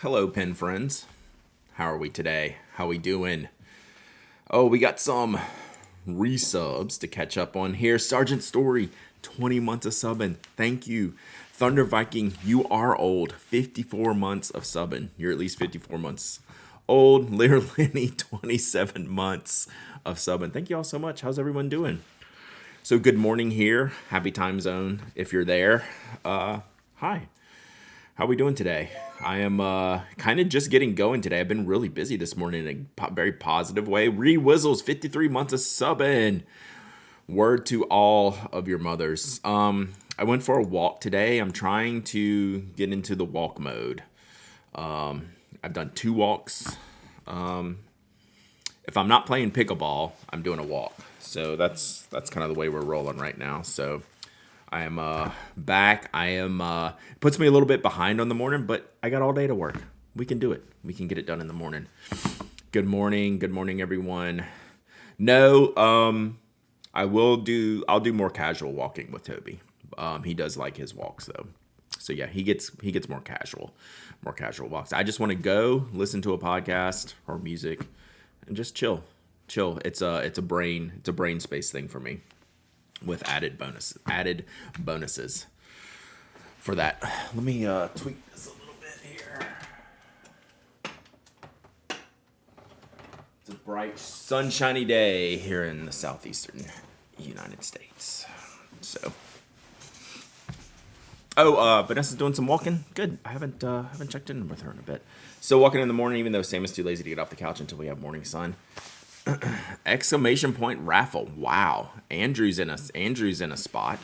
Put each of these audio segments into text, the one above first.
Hello, pen friends. How are we today? How we doing? Oh, we got some resubs to catch up on here. Sergeant Story, 20 months of subbing. Thank you. Thunder Viking, you are old. 54 months of subbing. You're at least 54 months old. Lear Lenny, 27 months of subbing. Thank you all so much. How's everyone doing? So good morning here. Happy time zone if you're there. Hi. How are we doing today? I am kind of just getting going today. I've been really busy this morning in a very positive way. Whizzles, 53 months of subbing. Word to all of your mothers. I went for a walk today. I'm trying to get into the walk mode. I've done 2 walks. If I'm not playing pickleball, I'm doing a walk. So that's kind of the way we're rolling right now. So I am back. Puts me a little bit behind on the morning, but I got all day to work. We can do it. We can get it done in the morning. Good morning. Good morning, everyone. No, I'll do more casual walking with Toby. He does like his walks though. So yeah, he gets more casual walks. I just want to go listen to a podcast or music and just chill. It's a brain space thing for me, with added bonuses for that. Let me tweak this a little bit here. It's a bright, sunshiny day here in the southeastern United States. So, Vanessa's doing some walking. Good. I haven't checked in with her in a bit. Still walking in the morning, even though Sam is too lazy to get off the couch until we have morning sun. Exclamation point raffle. Wow. Andrew's in a spot.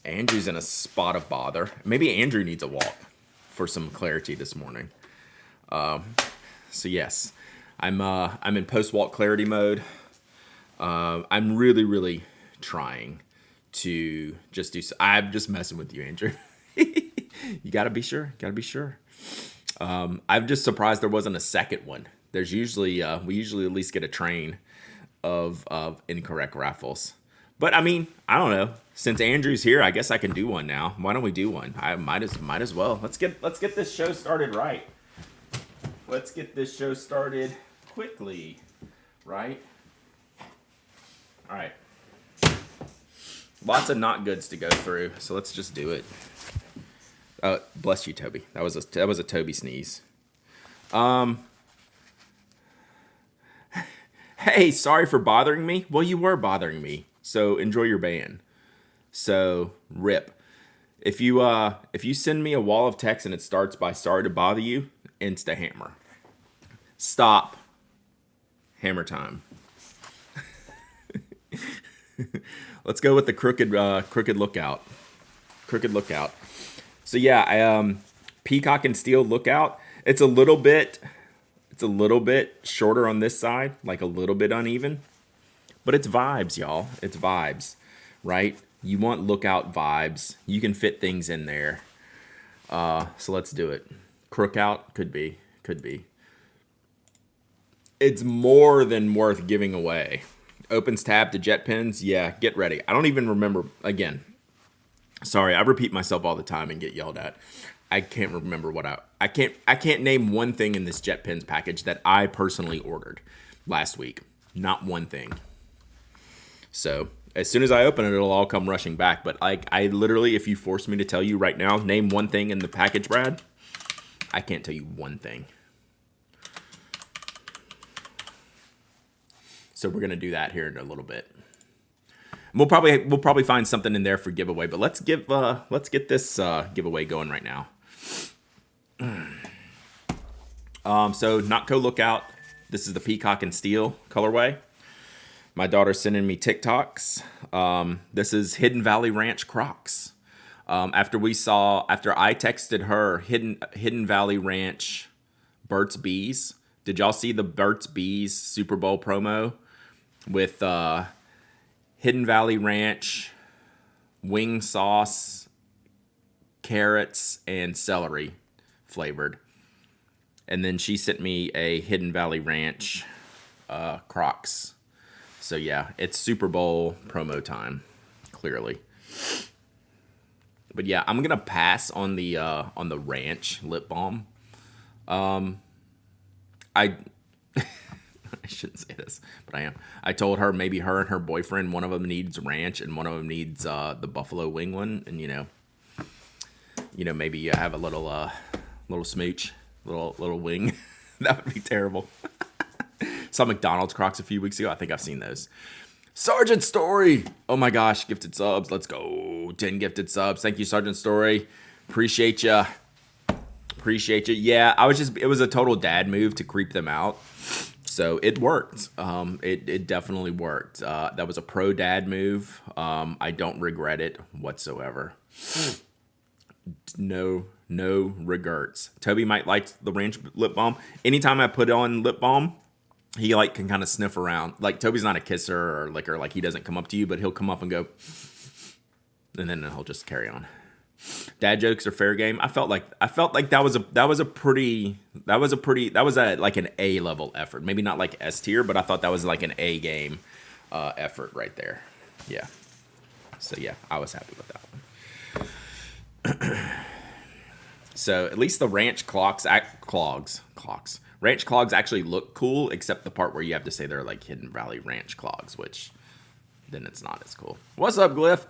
Andrew's in a spot of bother. Maybe Andrew needs a walk for some clarity this morning. So yes, I'm in post walk clarity mode. I'm really trying to just do. I'm just messing with you, Andrew. You gotta be sure. I'm just surprised there wasn't a second one. There's usually we usually at least get a train of incorrect raffles. But I mean, I don't know. Since Andrew's here, I guess I can do one now. Why don't we do one? I might as well. Let's get this show started right. Let's get this show started quickly, right? All right. Lots of not goods to go through, so let's just do it. Bless you, Toby. That was a Toby sneeze. Hey, sorry for bothering me. Well, you were bothering me, so enjoy your ban. So rip. If you send me a wall of text and it starts by "sorry to bother you," insta hammer. Stop. Hammer time. Let's go with the crooked lookout. Crooked lookout. So yeah, peacock and steel lookout. It's a little bit shorter on this side, like a little bit uneven. But it's vibes, y'all. It's vibes, right? You want lookout vibes. You can fit things in there. So let's do it. Crook out could be. It's more than worth giving away. Opens tab to JetPens. Yeah, get ready. I don't even remember. Again, sorry, I repeat myself all the time and get yelled at. I can't remember what I can't name one thing in this JetPens package that I personally ordered last week. Not one thing. So as soon as I open it, it'll all come rushing back. But like, I literally, if you force me to tell you right now, name one thing in the package, Brad, I can't tell you one thing. So we're gonna do that here in a little bit. We'll probably find something in there for giveaway, but let's get this giveaway going right now. So Notco Lookout. This is the peacock and steel colorway. My daughter's sending me TikToks. This is Hidden Valley Ranch Crocs. After I texted her Hidden Valley Ranch Burt's Bees. Did y'all see the Burt's Bees Super Bowl promo with Hidden Valley Ranch wing sauce, carrots, and celery flavored? And then she sent me a Hidden Valley Ranch Crocs. So yeah, it's Super Bowl promo time, clearly. But yeah, I'm gonna pass on the ranch lip balm. I I shouldn't say this, but I am. I told her maybe her and her boyfriend, one of them needs ranch and one of them needs the buffalo wing one, and maybe you have a little smooch, little wing. That would be terrible. Saw McDonald's Crocs a few weeks ago. I think I've seen those. Sergeant Story. Oh my gosh, gifted subs. Let's go. 10 gifted subs. Thank you, Sergeant Story. Appreciate you. Appreciate you. Yeah, it was a total dad move to creep them out. So it worked. It definitely worked. That was a pro dad move. I don't regret it whatsoever. No regrets. Toby might like the ranch lip balm. Anytime I put on lip balm, he can kind of sniff around. Like, Toby's not a kisser or licker. Like, he doesn't come up to you, but he'll come up and go, and then he'll just carry on. Dad jokes are fair game. I felt like that was like an A level effort. Maybe not like S tier, but I thought that was like an A game effort right there. Yeah. So yeah, I was happy with that one. So at least the ranch ranch clogs actually look cool, except the part where you have to say they're like Hidden Valley Ranch clogs, which then it's not as cool. What's up, Glyph?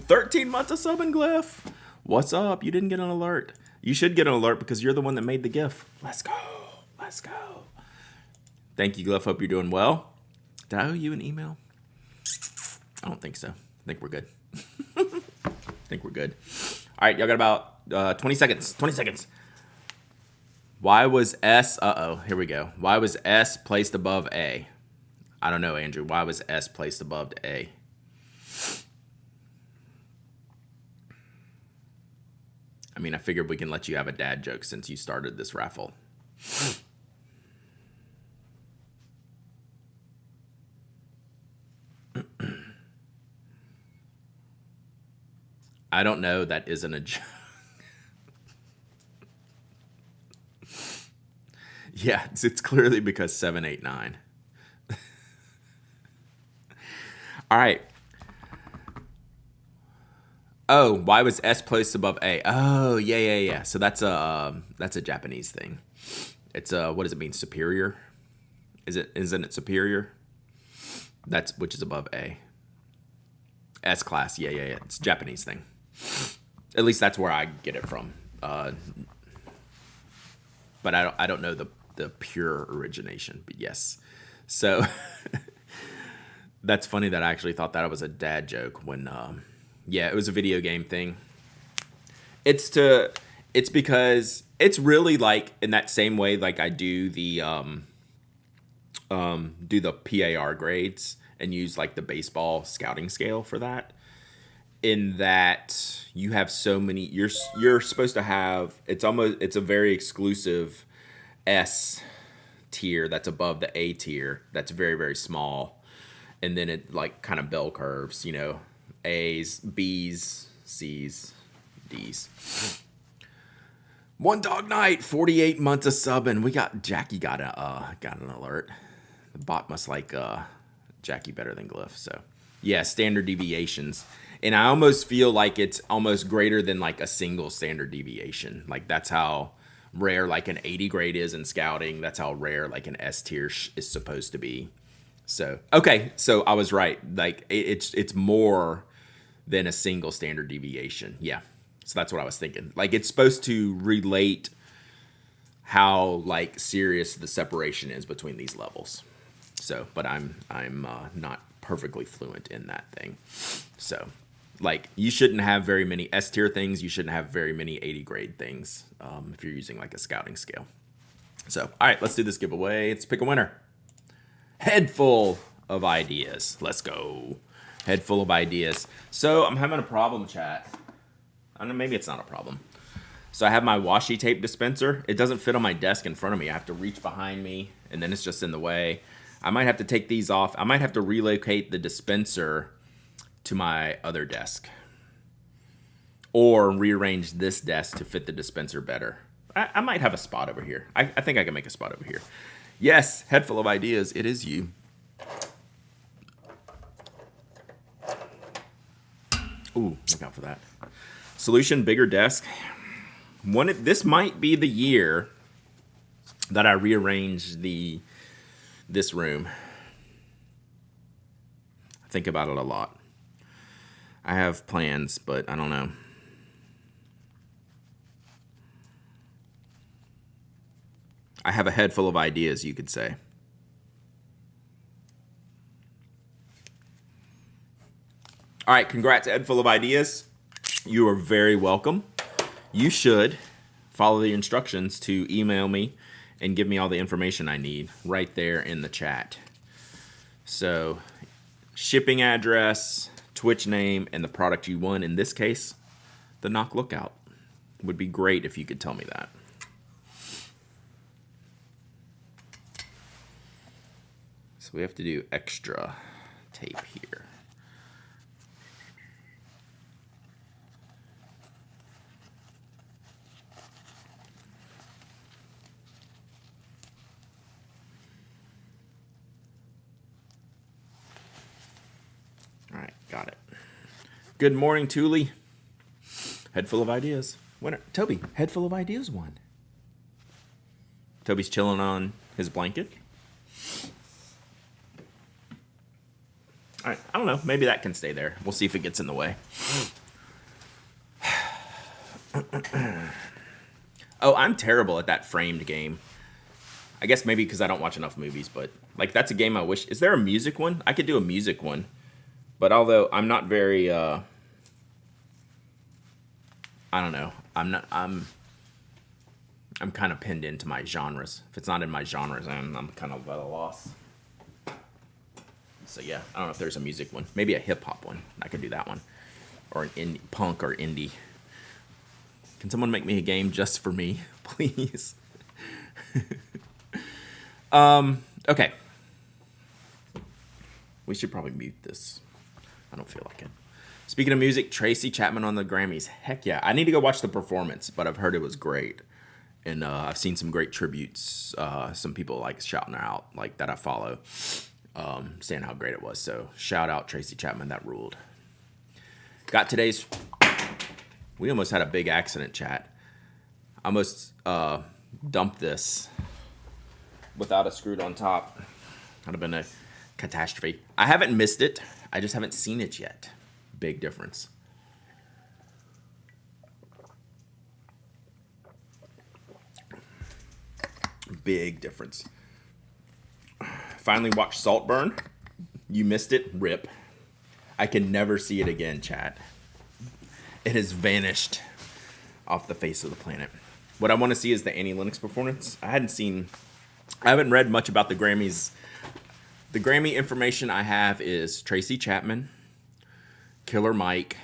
13 months of subbing, Glyph. What's up? You didn't get an alert. You should get an alert because you're the one that made the GIF. Let's go. Let's go. Thank you, Glyph. Hope you're doing well. Did I owe you an email? I don't think so. I think we're good. I think we're good. All right, y'all got about 20 seconds. 20 seconds. Why was S... here we go. Why was S placed above A? I don't know, Andrew. Why was S placed above A? I mean, I figured we can let you have a dad joke since you started this raffle. I don't know. That isn't a joke. Yeah, it's clearly because 7, 8, 9. All right. Oh, why was S placed above A? Oh, yeah. So that's a Japanese thing. It's what does it mean? Superior? Isn't it superior? Which is above A. S class. Yeah. It's a Japanese thing. At least that's where I get it from. But I don't know the pure origination. But yes. So that's funny that I actually thought that was a dad joke when yeah, it was a video game thing. It's because it's really like in that same way like I do the PAR grades and use like the baseball scouting scale for that. In that you have so many, you're supposed to have, it's a very exclusive S tier that's above the A tier that's very, very small, and then it like kind of bell curves, A's, B's, C's, D's. One Dog Night, 48 months of subbing. Jackie got an alert. The bot must like Jackie better than Glyph. So yeah, standard deviations. And I almost feel like it's almost greater than like a single standard deviation. Like that's how rare like an 80 grade is in scouting. That's how rare like an S tier is supposed to be. So okay, so I was right. Like it's more than a single standard deviation. Yeah. So that's what I was thinking. Like it's supposed to relate how like serious the separation is between these levels. So, but I'm not perfectly fluent in that thing. So, like you shouldn't have very many S tier things. You shouldn't have very many 80 grade things if you're using like a scouting scale. So, all right, let's do this giveaway. Let's pick a winner. Head full of ideas. Let's go. Head full of ideas. So I'm having a problem, chat. I don't know, maybe it's not a problem. So I have my washi tape dispenser. It doesn't fit on my desk in front of me. I have to reach behind me, and then it's just in the way. I might have to take these off. I might have to relocate the dispenser to my other desk. Or rearrange this desk to fit the dispenser better. I might have a spot over here. I think I can make a spot over here. Yes, head full of ideas. It is you. Ooh, look out for that. Solution, bigger desk. This might be the year that I rearrange this room. I think about it a lot. I have plans, but I don't know. I have a head full of ideas, you could say. All right, congrats, head full of ideas. You are very welcome. You should follow the instructions to email me and give me all the information I need right there in the chat. So, shipping address, Twitch name, and the product you won. In this case, the Knock Lookout. Would be great if you could tell me that. So we have to do extra tape here. All right, got it. Good morning, Thule. Head full of ideas. Winner. Toby, head full of ideas won. Toby's chilling on his blanket. All right, I don't know. Maybe that can stay there. We'll see if it gets in the way. Oh, I'm terrible at that framed game. I guess maybe because I don't watch enough movies, but like that's a game I wish. Is there a music one? I could do a music one. But although I'm not very I don't know. I'm kind of pinned into my genres. If it's not in my genres, I'm kind of at a loss. So yeah, I don't know if there's a music one. Maybe a hip hop one. I could do that one. Or an indie, punk or indie. Can someone make me a game just for me, please? Okay. We should probably mute this. I don't feel like it. Speaking of music, Tracy Chapman on the Grammys. Heck yeah. I need to go watch the performance, but I've heard it was great. And I've seen some great tributes. Some people like shouting her out, like that I follow, saying how great it was. So shout out Tracy Chapman, that ruled. Got today's... We almost had a big accident, chat. I almost dumped this without it screwed on top. That'd have been a catastrophe. I haven't missed it. I just haven't seen it yet. Big difference. Big difference. Finally watched Saltburn. You missed it. Rip. I can never see it again, chat. It has vanished off the face of the planet. What I want to see is the Annie Lennox performance. I haven't read much about the Grammys. The Grammy information I have is Tracy Chapman, Killer Mike,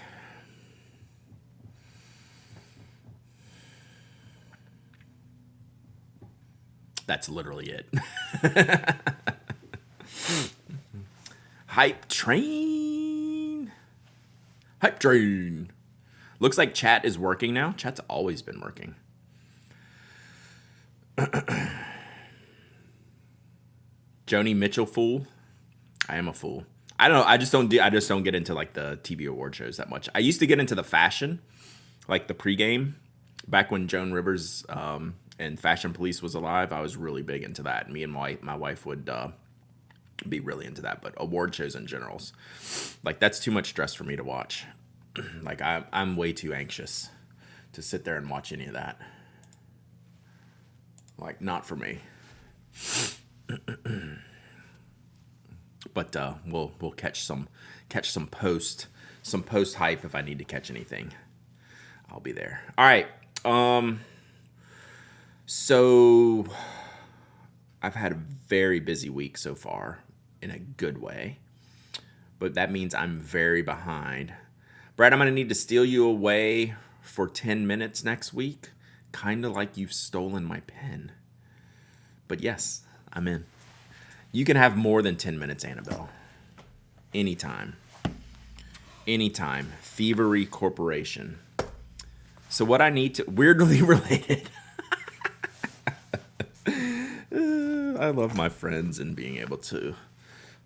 that's literally it. Hype Train. Hype Train. Looks like chat is working now. Chat's always been working. Joni Mitchell fool. I am a fool. I don't know. I just don't get into like the TV award shows that much. I used to get into the fashion, like the pregame, back when Joan Rivers and Fashion Police was alive. I was really big into that. Me and my wife would be really into that. But award shows in generals, like that's too much stress for me to watch. Like I'm way too anxious to sit there and watch any of that. Like not for me. But we'll catch some post hype if I need to catch anything. I'll be there. All right. So I've had a very busy week so far in a good way, but that means I'm very behind. Brad, I'm going to need to steal you away for 10 minutes next week, kind of like you've stolen my pen. But yes, I'm in. You can have more than 10 minutes, Annabelle. Anytime. Anytime. Thievery Corporation. So what I need to... Weirdly related. I love my friends and being able to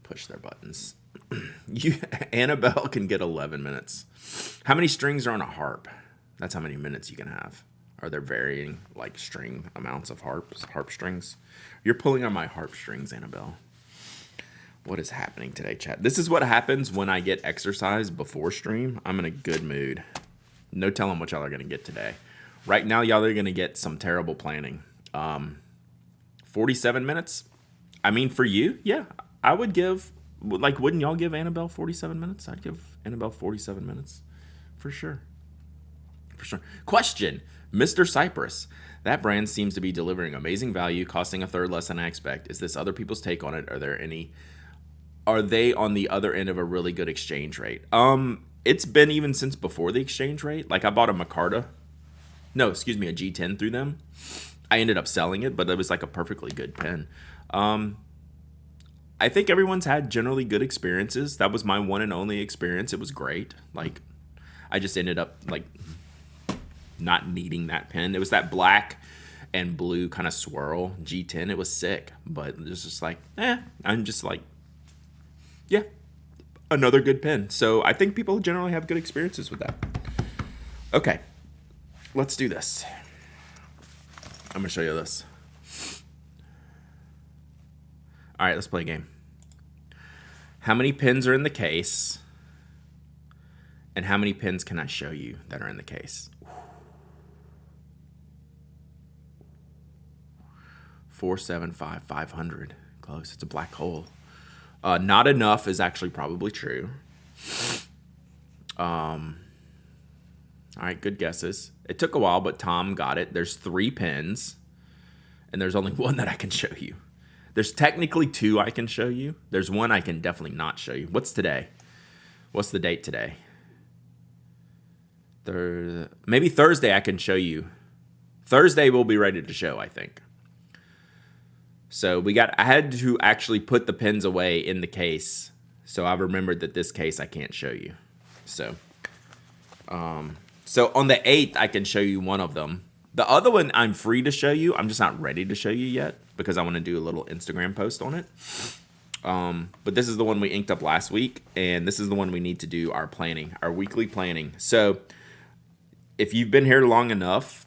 push their buttons. Annabelle can get 11 minutes. How many strings are on a harp? That's how many minutes you can have. Are there varying like string amounts of harp strings? You're pulling on my harp strings, Annabelle. What is happening today, chat? This is what happens when I get exercise before stream. I'm in a good mood. No telling what y'all are gonna get today. Right now, y'all are gonna get some terrible planning. 47 minutes. I mean, for you, yeah, I would give. Like, wouldn't y'all give Annabelle 47 minutes? I'd give Annabelle 47 minutes, for sure. For sure. Question, Mr. Cypress. That brand seems to be delivering amazing value, costing a third less than I expect. Is this other people's take on it? Are they on the other end of a really good exchange rate? It's been even since before the exchange rate. Like I bought a Micarta. No, excuse me, a G10 through them. I ended up selling it, but it was like a perfectly good pen. I think everyone's had generally good experiences. That was my one and only experience. It was great. Like I just ended up like not needing that pen. It was that black and blue kind of swirl G10. It was sick, but it was just like, I'm just like, yeah, another good pen. So I think people generally have good experiences with that. Okay, let's do this. I'm gonna show you this. All right, let's play a game. How many pins are in the case? And how many pins can I show you that are in the case? 475, 500. Close. It's a black hole. Not enough is actually probably true. All right, good guesses. It took a while, but Tom got it. There's 3 pins, and there's only one that I can show you. There's technically 2 I can show you. There's one I can definitely not show you. What's today? What's the date today? Maybe Thursday I can show you. Thursday we'll be ready to show, I think. So I had to actually put the pins away in the case. So I remembered that this case I can't show you. So on the 8th, I can show you one of them. The other one I'm free to show you. I'm just not ready to show you yet because I want to do a little Instagram post on it. But this is the one we inked up last week, and this is the one we need to do our planning, our weekly planning. So if you've been here long enough,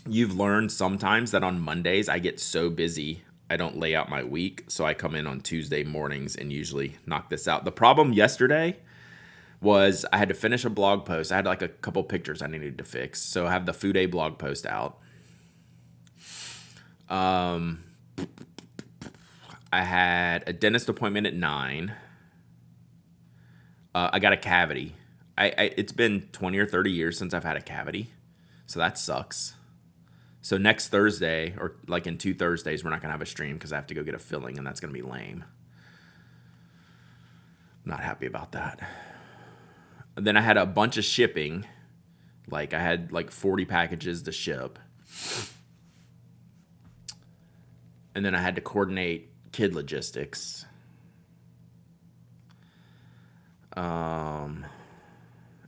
you've learned sometimes that on Mondays I get so busy I don't lay out my week. So I come in on Tuesday mornings and usually knock this out. The problem yesterday was I had to finish a blog post. I had like a couple pictures I needed to fix. So I have the Food A blog post out. I had a dentist appointment at 9. I got a cavity. It's been 20 or 30 years since I've had a cavity. So that sucks. So next Thursday, or like in 2 Thursdays, we're not going to have a stream because I have to go get a filling, and that's going to be lame. I'm not happy about that. And then I had a bunch of shipping. Like I had like 40 packages to ship. And then I had to coordinate kid logistics. And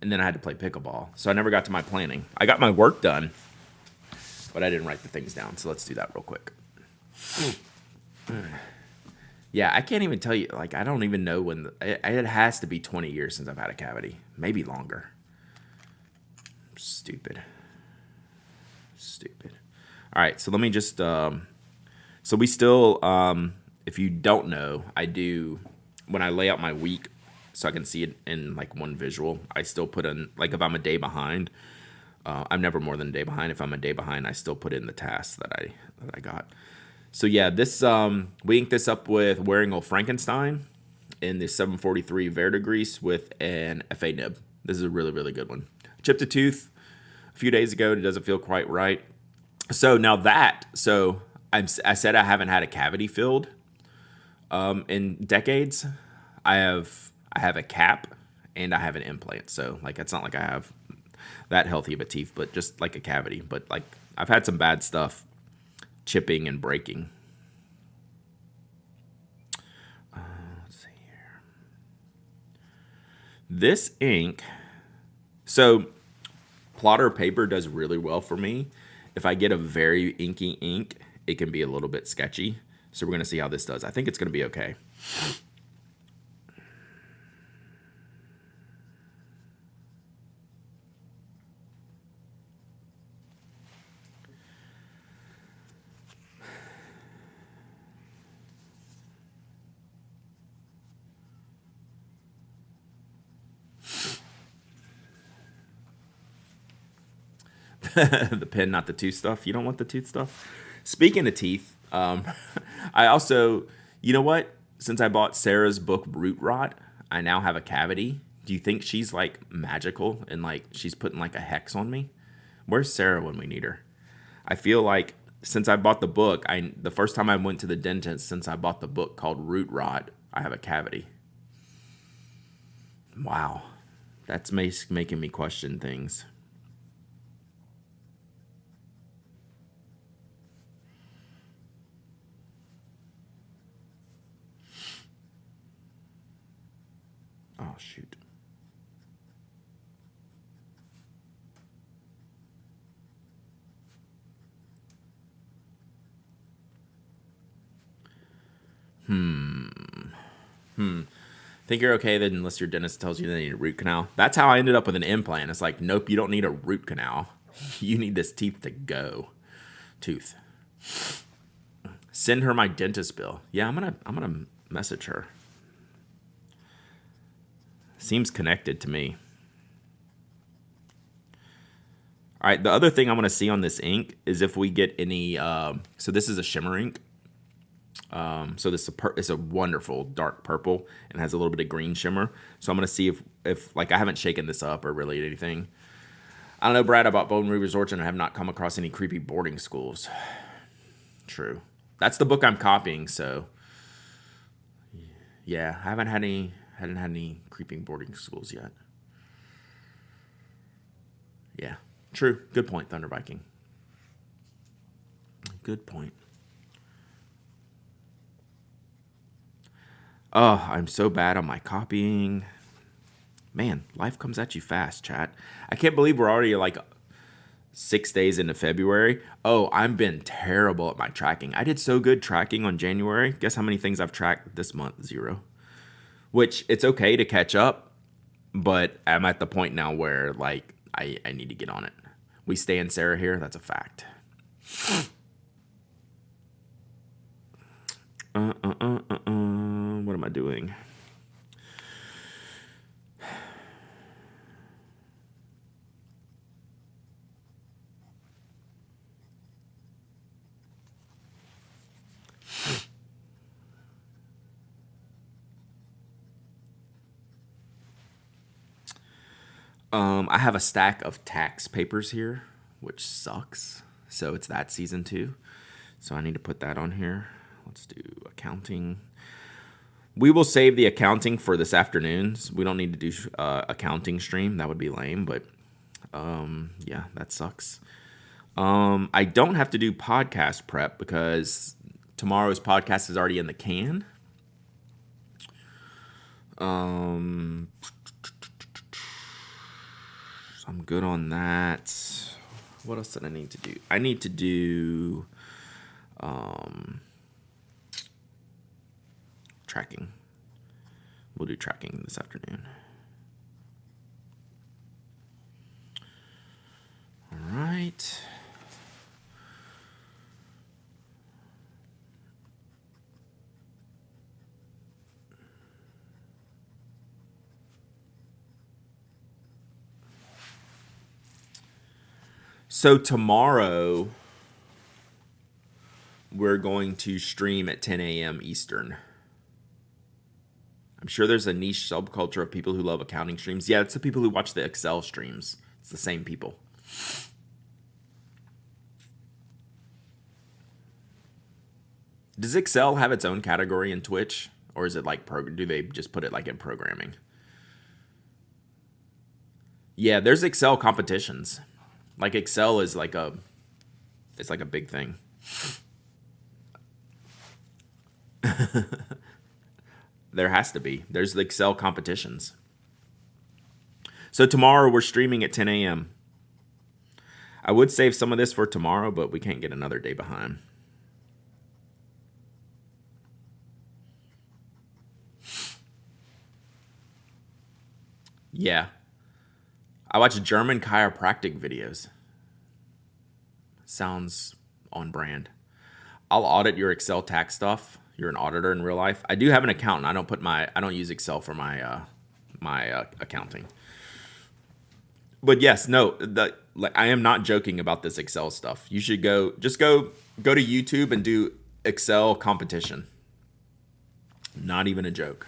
then I had to play pickleball. So I never got to my planning. I got my work done, but I didn't write the things down. So let's do that real quick. Yeah, I can't even tell you. Like, I don't even know when. It has to be 20 years since I've had a cavity. Maybe longer. Stupid. All right, so let me just. So we still. If you don't know, I do. When I lay out my week so I can see it in like one visual, I still put in. Like, if I'm a day behind. I'm never more than a day behind. If I'm a day behind, I still put in the tasks that I got. So yeah, this we inked this up with Wearing Old Frankenstein in the 743 Verdigris with an FA nib. This is a really, really good one. Chipped a tooth a few days ago. It doesn't feel quite right. So now I said I haven't had a cavity filled in decades. I have a cap and I have an implant. So like it's not like I have that healthy of a teeth, but just like a cavity. But like I've had some bad stuff. Chipping and breaking. Let's see here. This ink, so plotter paper does really well for me. If I get a very inky ink, it can be a little bit sketchy. So we're going to see how this does. I think it's going to be okay. The pen, not the tooth stuff. You don't want the tooth stuff. Speaking of teeth, I also, you know what? Since I bought Sarah's book Root Rot, I now have a cavity. Do you think she's like magical and like she's putting like a hex on me? Where's Sarah when we need her? I feel like since I bought the book, the first time I went to the dentist since I bought the book called Root Rot, I have a cavity. Wow. That's making me question things. Oh, shoot. Think you're okay then unless your dentist tells you they need a root canal. That's how I ended up with an implant. It's like, nope, you don't need a root canal. You need this teeth to go. Tooth. Send her my dentist bill. Yeah, I'm gonna message her. Seems connected to me. All right, the other thing I want to see on this ink is if we get any. So this is a shimmer ink. So this is a wonderful dark purple and has a little bit of green shimmer. So I'm gonna see if like I haven't shaken this up or really anything. I don't know, Brad. I bought Bone Reaver's Orchard and I have not come across any creepy boarding schools. True. That's the book I'm copying. So yeah, I hadn't had any creeping boarding schools yet. Yeah, true. Good point, Thunder Viking. Good point. Oh, I'm so bad on my copying. Man, life comes at you fast, chat. I can't believe we're already like 6 days into February. Oh, I've been terrible at my tracking. I did so good tracking on January. Guess how many things I've tracked this month? 0. Which it's okay to catch up, but I'm at the point now where like I need to get on it. We stay in Sarah here. That's a fact. What am I doing? I have a stack of tax papers here, which sucks. So it's that season too. So I need to put that on here. Let's do accounting. We will save the accounting for this afternoon. We don't need to do accounting stream. That would be lame, but yeah, that sucks. I don't have to do podcast prep because tomorrow's podcast is already in the can. So I'm good on that. What else did I need to do? I need to do tracking. We'll do tracking this afternoon. All right. So tomorrow we're going to stream at 10 a.m. Eastern. I'm sure there's a niche subculture of people who love accounting streams. Yeah, it's the people who watch the Excel streams. It's the same people. Does Excel have its own category in Twitch? Or is it like, do they just put it like in programming? Yeah, there's Excel competitions. Like Excel is like it's like a big thing. There has to be. There's the Excel competitions. So tomorrow we're streaming at 10 a.m. I would save some of this for tomorrow, but we can't get another day behind. Yeah. I watch German chiropractic videos. Sounds on brand. I'll audit your Excel tax stuff. You're an auditor in real life. I do have an accountant. I don't use Excel for my accounting. But yes, no, I am not joking about this Excel stuff. You should go to YouTube and do Excel competition. Not even a joke.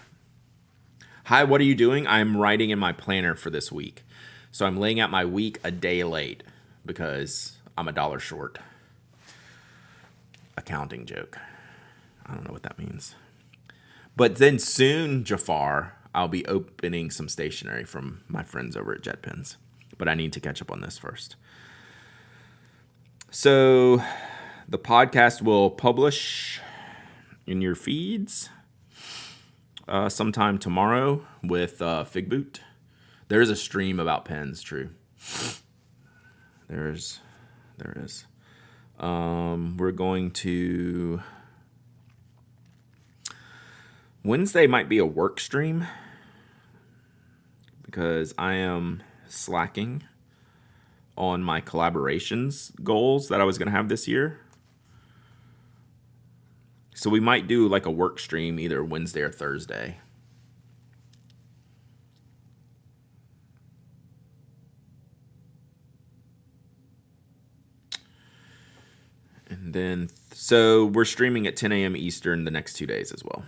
Hi, what are you doing? I'm writing in my planner for this week. So I'm laying out my week a day late because I'm $1 short. Accounting joke. I don't know what that means. But then soon, Jafar, I'll be opening some stationery from my friends over at JetPens. But I need to catch up on this first. So the podcast will publish in your feeds sometime tomorrow with Fig Boot. There is a stream about pens, true. There is. We're going to... Wednesday might be a work stream because I am slacking on my collaborations goals that I was going to have this year. So we might do like a work stream either Wednesday or Thursday. And then, so we're streaming at 10 a.m. Eastern the next 2 days as well.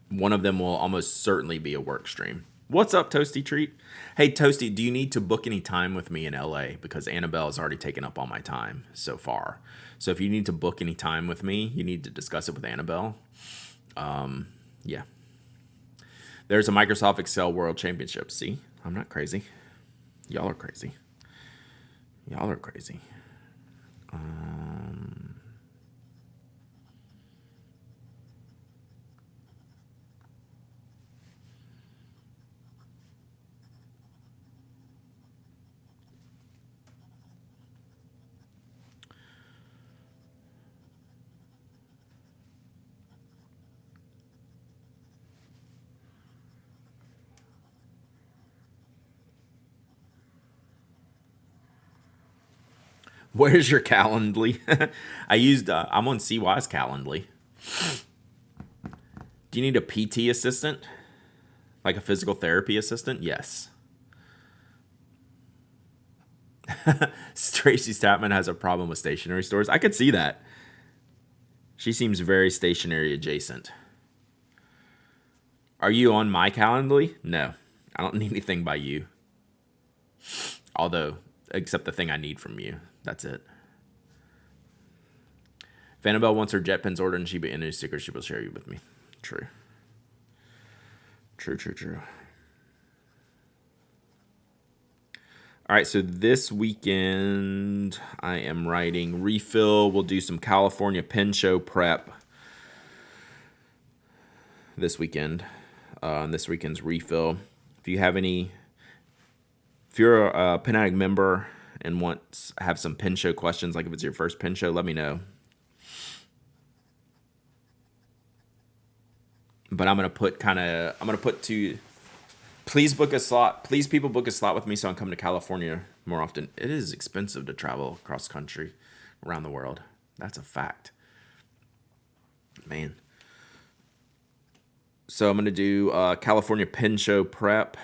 One of them will almost certainly be a work stream. What's up, Toasty Treat? Hey, Toasty, do you need to book any time with me in LA? Because Annabelle has already taken up all my time so far. So if you need to book any time with me, you need to discuss it with Annabelle. Yeah. There's a Microsoft Excel World Championship. See, I'm not crazy. Y'all are crazy. Where's your Calendly? I'm on CY's Calendly. Do you need a PT assistant? Like a physical therapy assistant? Yes. Tracy Statman has a problem with stationery stores. I could see that. She seems very stationery adjacent. Are you on my Calendly? No. I don't need anything by you. Although, except the thing I need from you. That's it. If Annabelle wants her JetPens ordered and she be any stickers, she will share you with me. True. All right, so this weekend I am writing refill. We'll do some California pen show prep this weekend. On this weekend's refill. If you're a Pen Addict member and have some pen show questions, like if it's your first pen show, let me know. But I'm gonna put please book a slot. Please, people, book a slot with me so I can come to California more often. It is expensive to travel across country, around the world. That's a fact. Man. So I'm going to do California Pen Show prep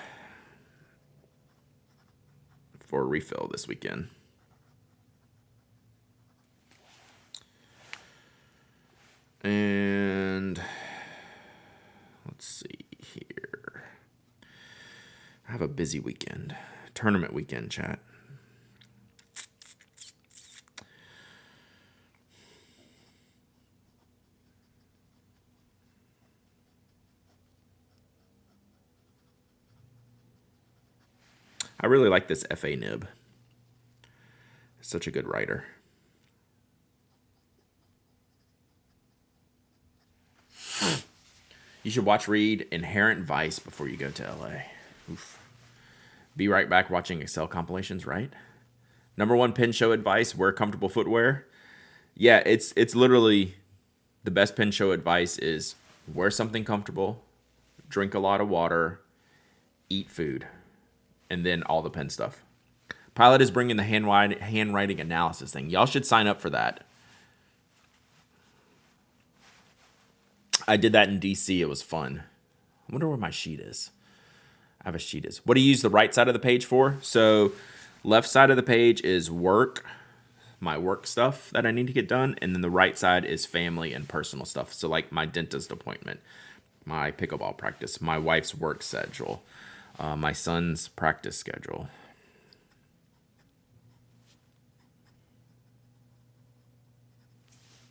for a refill this weekend. And let's see here. I have a busy weekend. Tournament weekend, chat. I really like this FA nib. Such a good writer. You should read Inherent Vice before you go to LA. Oof. Be right back watching Excel compilations, right? Number one pen show advice, wear comfortable footwear. Yeah, it's literally the best pen show advice is wear something comfortable, drink a lot of water, eat food, and then all the pen stuff. Pilot is bringing the handwriting analysis thing. Y'all should sign up for that. I did that in DC. It was fun. I wonder where my sheet is. I have a sheet is. What do you use the right side of the page for? So left side of the page is work, my work stuff that I need to get done. And then the right side is family and personal stuff. So like my dentist appointment, my pickleball practice, my wife's work schedule, my son's practice schedule.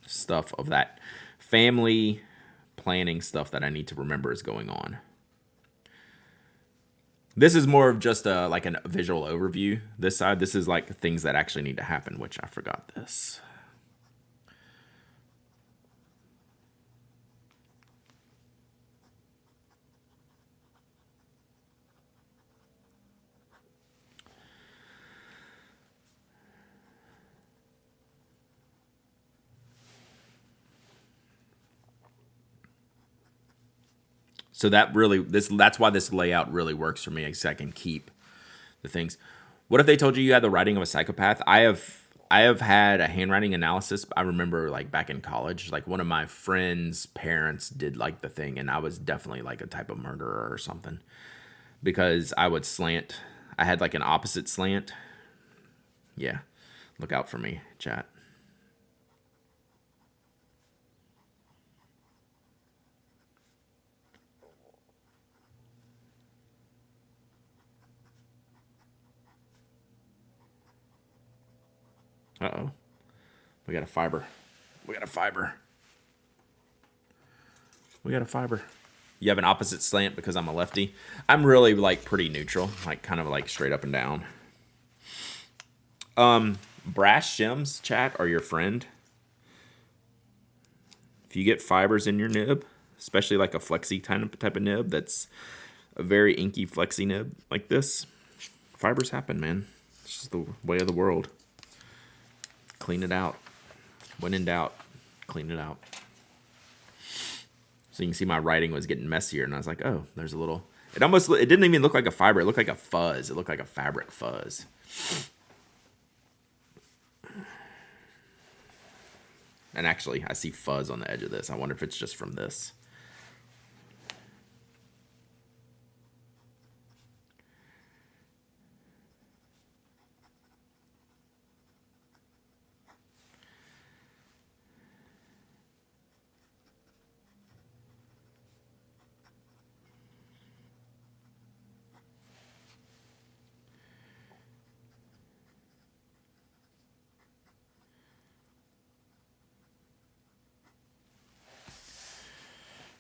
Stuff of that family planning stuff that I need to remember is going on. This is more of just like a visual overview. This side, this is like things that actually need to happen, which I forgot this. So that's why this layout really works for me, because I can keep the things. What if they told you had the writing of a psychopath? I have had a handwriting analysis. I remember like back in college, like one of my friends' parents did like the thing, and I was definitely like a type of murderer or something, because I would slant. I had like an opposite slant. Yeah, look out for me, chat. Uh-oh. We got a fiber. We got a fiber. We got a fiber. You have an opposite slant because I'm a lefty. I'm really like pretty neutral, like kind of like straight up and down. Brass shims, chat, are your friend. If you get fibers in your nib, especially like a flexi type of nib that's a very inky flexi nib like this, fibers happen, man. It's just the way of the world. Clean it out. When in doubt, clean it out. So you can see my writing was getting messier, and I was like, oh, there's a little... It didn't even look like a fiber. It looked like a fuzz. It looked like a fabric fuzz. And actually, I see fuzz on the edge of this. I wonder if it's just from this.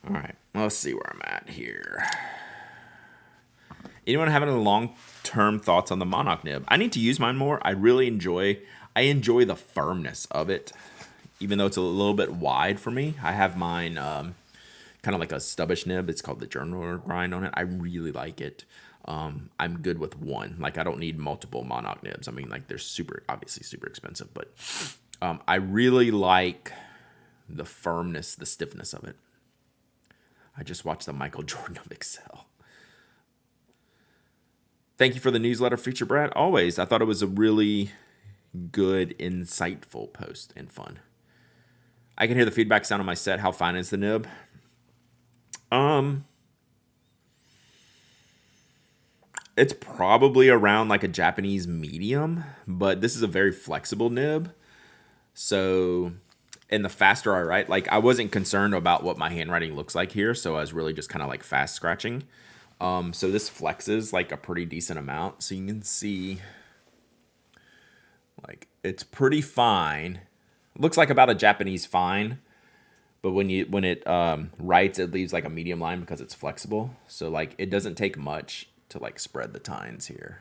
All right, let's see where I'm at here. Anyone have any long-term thoughts on the Monarch nib? I need to use mine more. I enjoy the firmness of it, even though it's a little bit wide for me. I have mine kind of like a stubbish nib. It's called the journal grind on it. I really like it. I'm good with one. Like I don't need multiple Monarch nibs. I mean, like they're obviously super expensive, but I really like the firmness, the stiffness of it. I just watched the Michael Jordan of Excel. Thank you for the newsletter feature, Brad. Always. I thought it was a really good, insightful post and fun. I can hear the feedback sound on my set. How fine is the nib? It's probably around like a Japanese medium, but this is a very flexible nib. So, and the faster I write, like I wasn't concerned about what my handwriting looks like here, so I was really just kind of like fast scratching. So this flexes like a pretty decent amount. So you can see like it's pretty fine. It looks like about a Japanese fine, but when it writes, it leaves like a medium line because it's flexible. So like it doesn't take much to like spread the tines here.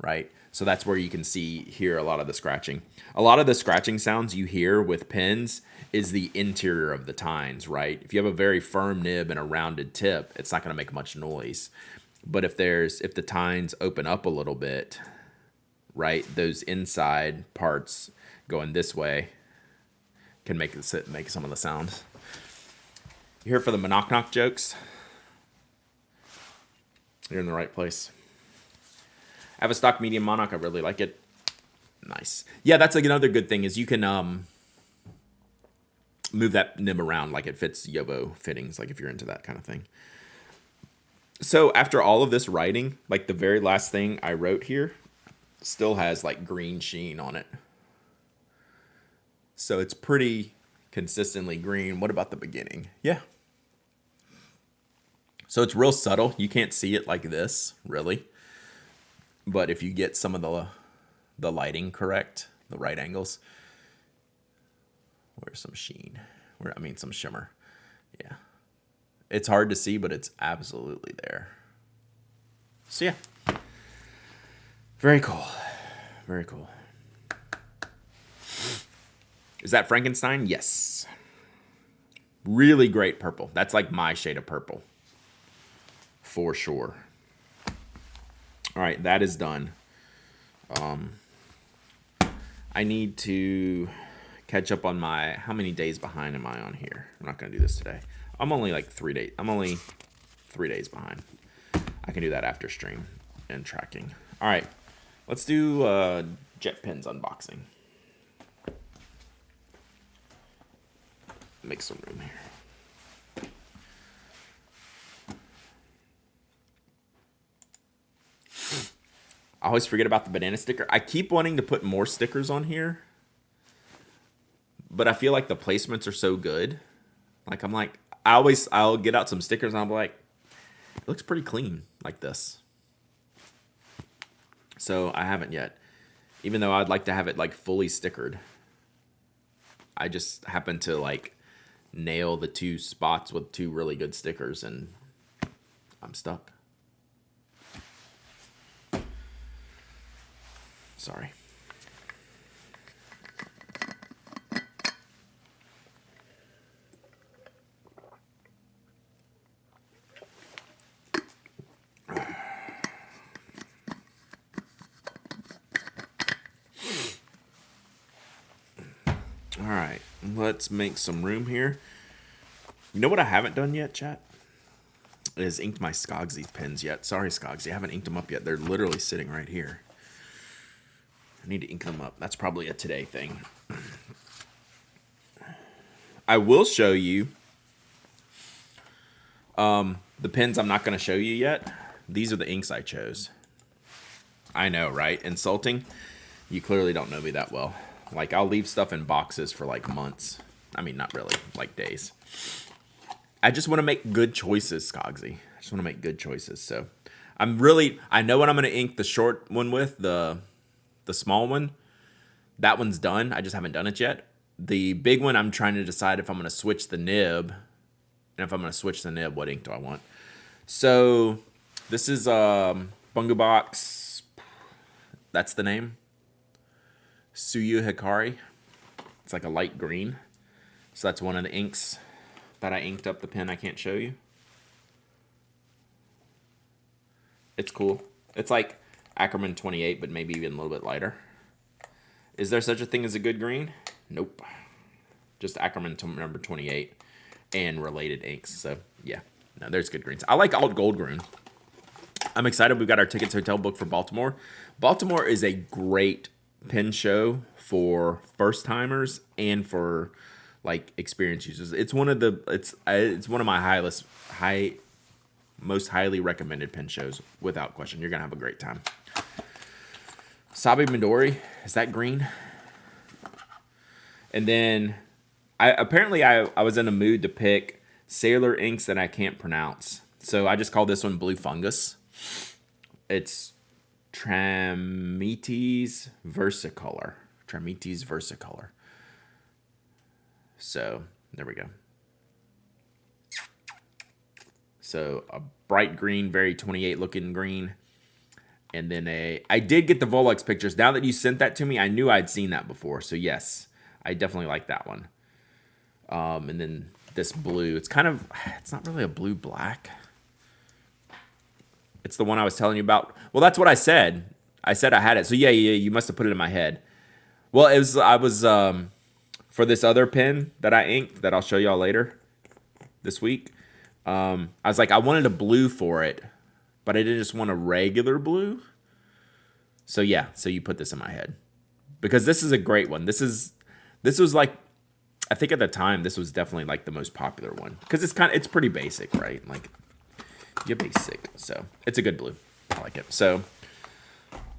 Right? So that's where you can hear a lot of the scratching. A lot of the scratching sounds you hear with pens is the interior of the tines, right? If you have a very firm nib and a rounded tip, it's not going to make much noise. But if the tines open up a little bit, right, those inside parts going this way can make some of the sounds. You here for the knock jokes? You're in the right place. I have a stock medium Monarch. I really like it. Nice. Yeah, that's like another good thing is you can move that nib around like it fits Yovo fittings, like if you're into that kind of thing. So after all of this writing, like the very last thing I wrote here still has like green sheen on it. So it's pretty consistently green. What about the beginning? Yeah. So it's real subtle. You can't see it like this, really. But if you get some of the lighting correct, the right angles, where's some sheen? Some shimmer. Yeah. It's hard to see, but it's absolutely there. So yeah. Very cool. Very cool. Is that Frankenstein? Yes. Really great purple. That's like my shade of purple. For sure. All right, that is done. I need to catch up on how many days behind am I on here? I'm not going to do this today. I'm only like 3 days. I'm only 3 days behind. I can do that after stream and tracking. All right, let's do JetPens unboxing. Make some room here. I always forget about the banana sticker. I keep wanting to put more stickers on here, but I feel like the placements are so good. Like I'll get out some stickers and I'm like, it looks pretty clean like this. So I haven't yet, even though I'd like to have it like fully stickered. I just happen to like nail the 2 spots with 2 really good stickers and I'm stuck. Sorry. All right, let's make some room here. You know what I haven't done yet, chat? Is inked my Skogsy pens yet. Sorry, Skogsy, I haven't inked them up yet. They're literally sitting right here. I need to ink them up. That's probably a today thing. I will show you the pens I'm not going to show you yet. These are the inks I chose. I know, right? Insulting. You clearly don't know me that well. Like, I'll leave stuff in boxes for like months. I mean, not really, like days. I just want to make good choices, Skogsy. I just want to make good choices. So I know what I'm going to ink the short one with, the small one. That one's done. I just haven't done it yet. The big one, I'm trying to decide if I'm going to switch the nib. And if I'm going to switch the nib, what ink do I want? So this is Bungo Box. That's the name. Suyu Hikari. It's like a light green. So that's one of the inks that I inked up the pen I can't show you. It's cool. It's like Ackerman 28, but maybe even a little bit lighter. Is there such a thing as a good green? Nope. Just Ackerman number 28 and related inks. So yeah, no, there's good greens. I like alt gold green. I'm excited. We've got our tickets hotel booked for Baltimore. Baltimore is a great pen show for first timers and for like experienced users. It's one of my most highly recommended pen shows without question. You're gonna have a great time. Sabi Midori, is that green? And then I was in a mood to pick Sailor inks that I can't pronounce. So I just call this one Blue Fungus. It's Trametes Versicolor. Trametes Versicolor. So there we go. So a bright green, very 28 looking green. And then I did get the Volux pictures. Now that you sent that to me, I knew I'd seen that before. So yes, I definitely like that one. And then this blue, it's not really a blue black. It's the one I was telling you about. Well, that's what I said. I said I had it. So yeah, you must have put it in my head. Well, I was for this other pen that I inked that I'll show y'all later this week. I was like, I wanted a blue for it, but I didn't just want a regular blue. So yeah, so you put this in my head because this is a great one. This was like, I think at the time this was definitely like the most popular one because it's pretty basic, right? Like you're basic, so it's a good blue. I like it. So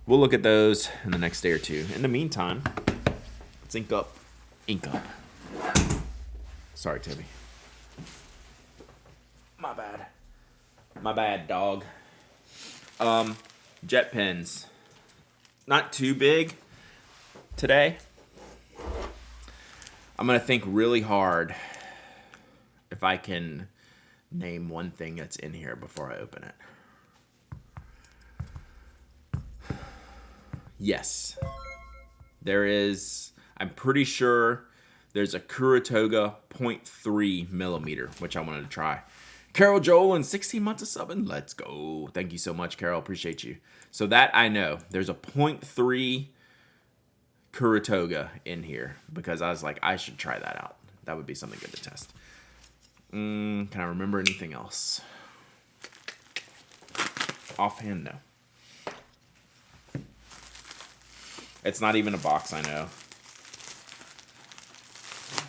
we'll look at those in the next day or two. In the meantime, let's ink up. Sorry, Toby. My bad, dog. JetPens. Not too big today. I'm going to think really hard if I can name one thing that's in here before I open it. Yes. There is, I'm pretty sure there's a Kuratoga 0.3 millimeter, which I wanted to try. Carol Joel in 16 months of subbing. Let's go. Thank you so much, Carol. Appreciate you. So that I know. There's a 0.3 Kuratoga in here because I was like, I should try that out. That would be something good to test. Can I remember anything else? Offhand, no. It's not even a box, I know.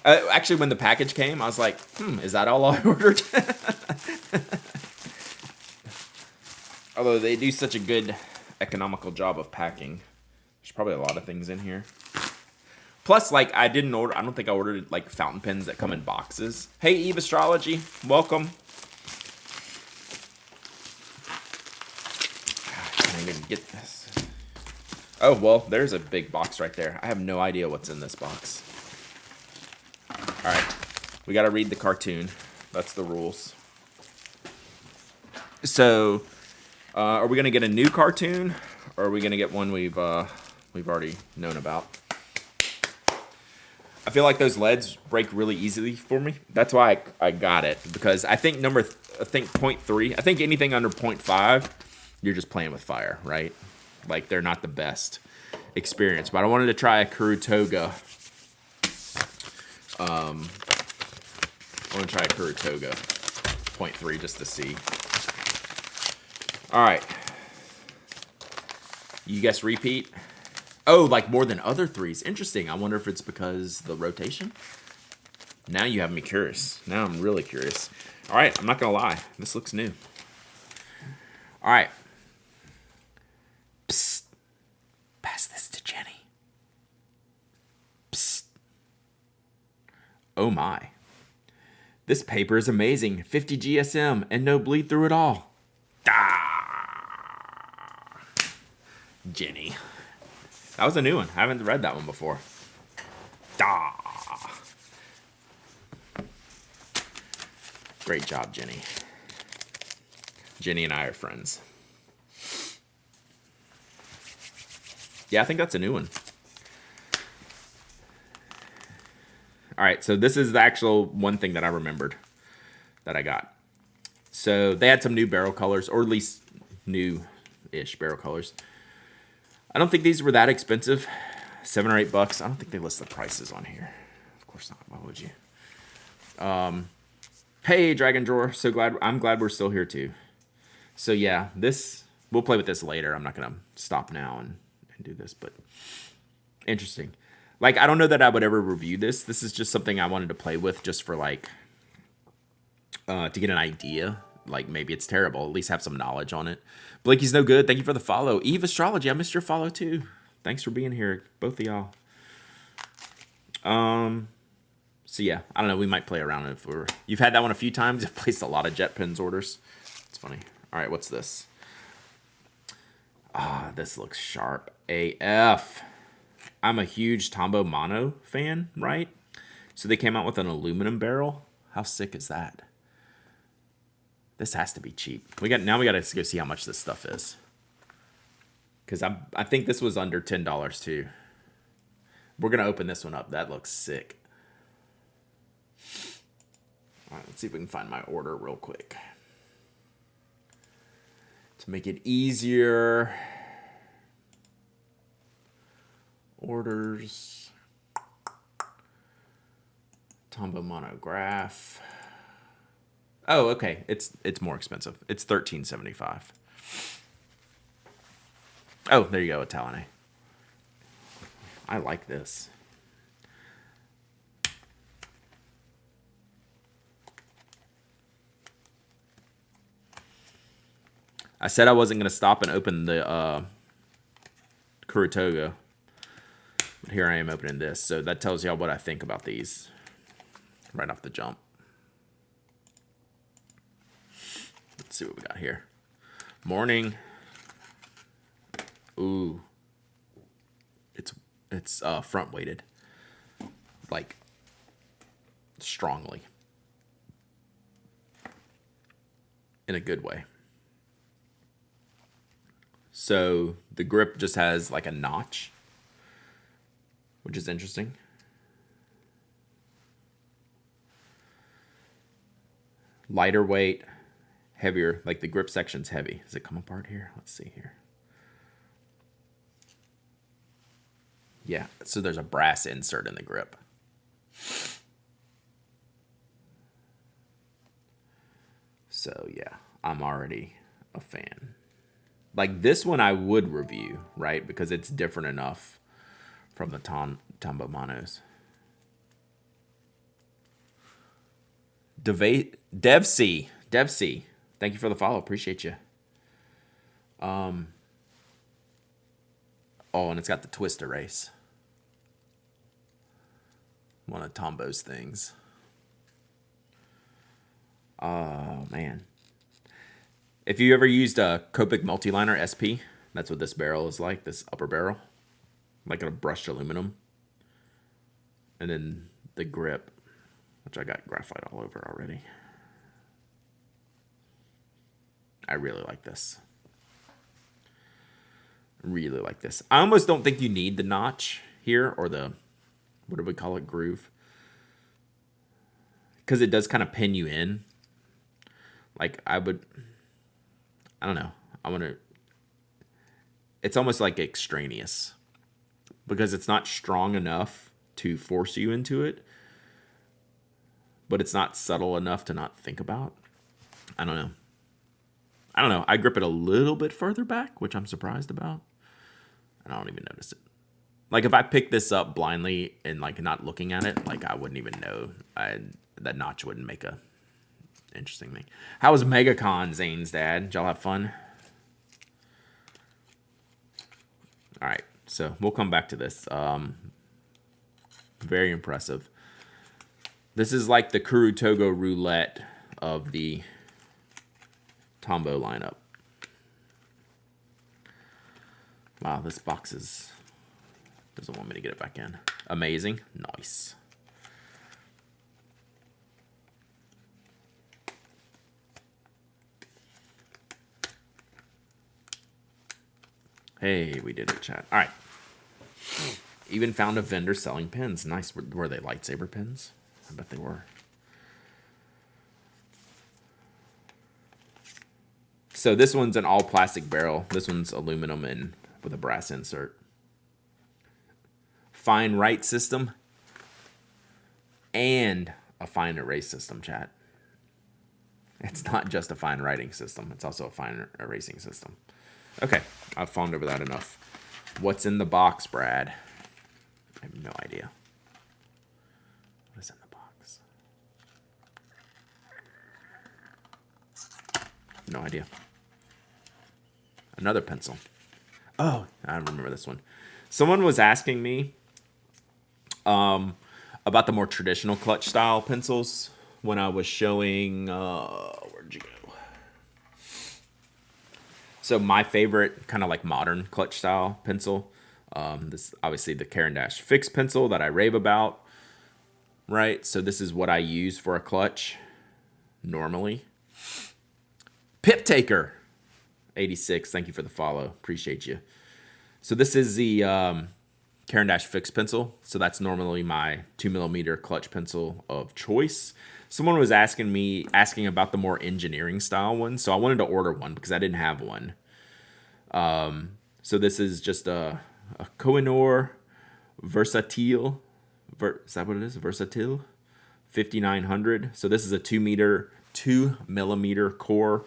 Actually, when the package came, I was like, is that all I ordered? Although they do such a good economical job of packing. There's probably a lot of things in here. Plus, like, I don't think I ordered, like, fountain pens that come in boxes. Hey, Eve Astrology, welcome. Can I even get this? Oh, well, there's a big box right there. I have no idea what's in this box. All right, we got to read the cartoon. That's the rules. So, are we going to get a new cartoon, or are we going to get one we've already known about? I feel like those leads break really easily for me. That's why I got it, because I think 0.3, I think anything under 0.5, you're just playing with fire, right? Like, they're not the best experience. But I wanted to try a Kuratoga. I want to try a Kuratoga 0.3 just to see. All right. You guess repeat? Oh, like more than other threes. Interesting. I wonder if it's because the rotation. Now you have me curious. Now I'm really curious. All right, I'm not going to lie. This looks new. All right. Psst. Pass this to Jenny. Psst. Oh my. This paper is amazing. 50 GSM and no bleed through at all. Ah. Jenny. That was a new one. I haven't read that one before. Ah. Great job, Jenny. Jenny and I are friends. Yeah, I think that's a new one. All right, so this is the actual one thing that I remembered that I got. So they had some new barrel colors, or at least new-ish barrel colors. I don't think these were that expensive. $7 or $8. I don't think they list the prices on here. Of course not. Why would you? Hey, Dragon Drawer. I'm glad we're still here too. So yeah, we'll play with this later. I'm not gonna stop now and do this, but interesting. Like, I don't know that I would ever review this. This is just something I wanted to play with just for, like, to get an idea. Like, maybe it's terrible. At least have some knowledge on it. Blakey's no good. Thank you for the follow. Eve Astrology, I missed your follow, too. Thanks for being here, both of y'all. So, yeah. I don't know. We might play around if You've had that one a few times. I've placed a lot of JetPens orders. It's funny. All right, what's this? This looks sharp AF. I'm a huge Tombo Mono fan, right? So they came out with an aluminum barrel. How sick is that? This has to be cheap. Now we got to go see how much this stuff is. Because I think this was under $10 too. We're going to open this one up. That looks sick. All right, let's see if we can find my order real quick. To make it easier. Orders. Tombo monograph. Oh, okay. It's more expensive. It's $13.75. Oh, there you go, Italian. I like this. I said I wasn't going to stop and open the Kurutoga, but here I am opening this. So that tells y'all what I think about these right off the jump. Let's see what we got here. Morning. Ooh. It's front weighted. Like, strongly. In a good way. So the grip just has like a notch, which is interesting. Lighter weight, heavier, like the grip section's heavy. Does it come apart here? Let's see here. Yeah, so there's a brass insert in the grip. So yeah, I'm already a fan. Like this one I would review, right? Because it's different enough from the Tombo monos. DevC, thank you for the follow. Appreciate you. Oh, and it's got the twist erase. One of Tombo's things. Oh, man. If you ever used a Copic Multiliner SP, that's what this barrel is like, this upper barrel. Like a brushed aluminum. And then the grip, which I got graphite all over already. I really like this. Really like this. I almost don't think you need the notch here, or the, what do we call it, groove? Because it does kind of pin you in. Like I don't know. It's almost like extraneous. Because it's not strong enough to force you into it. But it's not subtle enough to not think about. I don't know. I grip it a little bit further back, which I'm surprised about. And I don't even notice it. Like if I pick this up blindly and like not looking at it, like I wouldn't even know. That notch wouldn't make a interesting thing. How was MegaCon, Zane's dad? Did y'all have fun? All right, so we'll come back to this. Very impressive. This is like the Kurutoga roulette of the Tombo lineup. Wow, this box doesn't want me to get it back in. Amazing. Nice. Hey, we did it, chat. All right. Even found a vendor selling pins. Nice. Were they lightsaber pins? I bet they were. So this one's an all plastic barrel. This one's aluminum and with a brass insert. Fine write system and a fine erase system, chat. It's not just a fine writing system. It's also a fine erasing system. Okay, I've fawned over that enough. What's in the box, Brad? I have no idea. What is in the box? No idea. Another pencil. Oh, I remember this one. Someone was asking me about the more traditional clutch style pencils when I was showing, where'd you go? So my favorite kind of like modern clutch style pencil, this obviously the Caran d'Ache fixed pencil that I rave about, right? So this is what I use for a clutch normally. Pip Taker 86, thank you for the follow, appreciate you. So this is the Caran d'Ache fixed pencil. So that's normally my 2mm clutch pencil of choice. Someone was asking about the more engineering style one. So I wanted to order one because I didn't have one. So this is just a Kohinoor Versatile. Is that what it is? Versatile 5900. So this is a 2mm core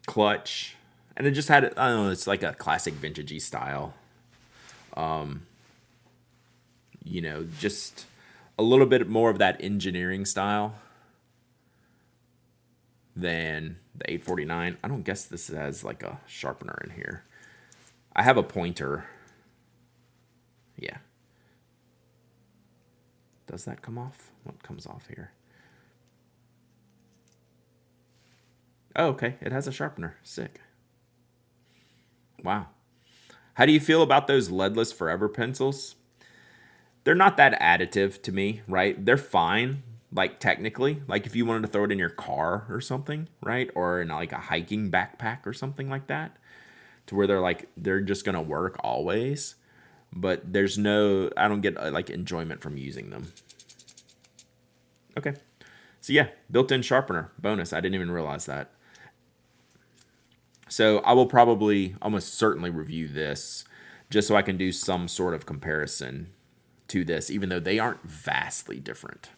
clutch. And it just had, I don't know, it's like a classic vintagey style. You know, just a little bit more of that engineering style. than the 849. I don't guess this has like a sharpener in here. I have a pointer. Yeah. Does that come off? What comes off here? Oh, okay. It has a sharpener. Sick. Wow. How do you feel about those leadless forever pencils? They're not that additive to me, right? They're fine, like technically. Like if you wanted to throw it in your car or something, right? Or in like a hiking backpack or something like that. To where they're just going to work always. But I don't get like enjoyment from using them. Okay. So yeah, built-in sharpener. Bonus. I didn't even realize that. So I will probably almost certainly review this just so I can do some sort of comparison to this, even though they aren't vastly different.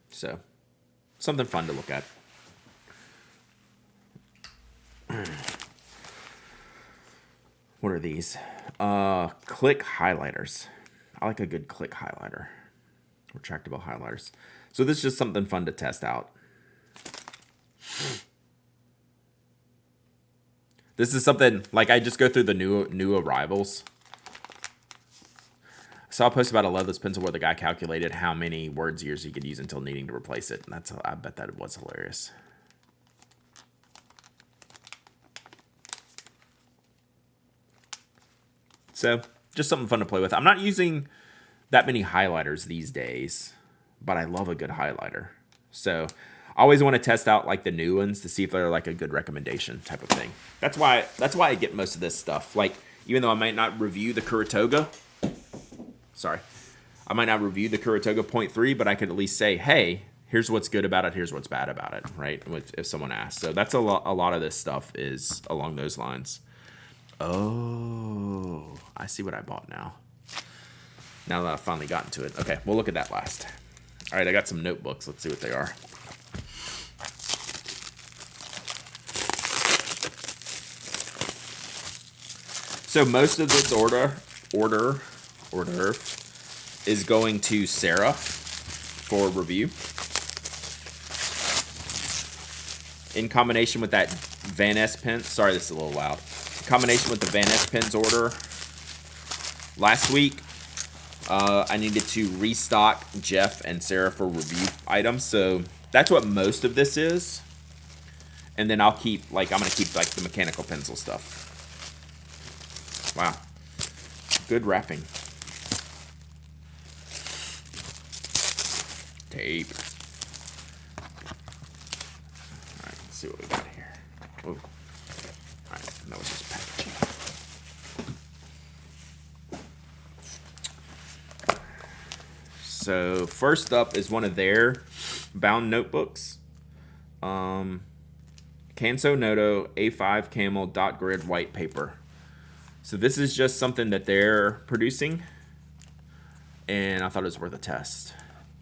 So something fun to look at. What are these? Click highlighters. I like a good click highlighter. Retractable highlighters. So this is just something fun to test out. This is something, like I just go through the new arrivals. I saw a post about a leadless pencil where the guy calculated how many words years he could use until needing to replace it. And I bet that was hilarious. So, just something fun to play with. I'm not using that many highlighters these days, but I love a good highlighter. So, I always want to test out like the new ones to see if they're like a good recommendation type of thing. That's why I get most of this stuff. Like, even though I might not review the Kuratoga, I might not review the Kuratoga 0.3, but I could at least say, hey, here's what's good about it, here's what's bad about it, right? If someone asks. So that's a lot of this stuff is along those lines. Oh, I see what I bought now. Now that I've finally gotten to it. Okay, we'll look at that last. All right, I got some notebooks. Let's see what they are. So most of this order is going to Sarah for review. In combination with that Van S pen. Sorry, this is a little loud. In combination with the Van S pens order last week, I needed to restock Jeff and Sarah for review items. So that's what most of this is. And then I'm going to keep like the mechanical pencil stuff. Wow. Good wrapping. Tape. Alright, let's see what we got here. Ooh. Alright, that was just packaging. So, first up is one of their bound notebooks. Kanso Noto A5 Camel dot grid white paper. So this is just something that they're producing, and I thought it was worth a test.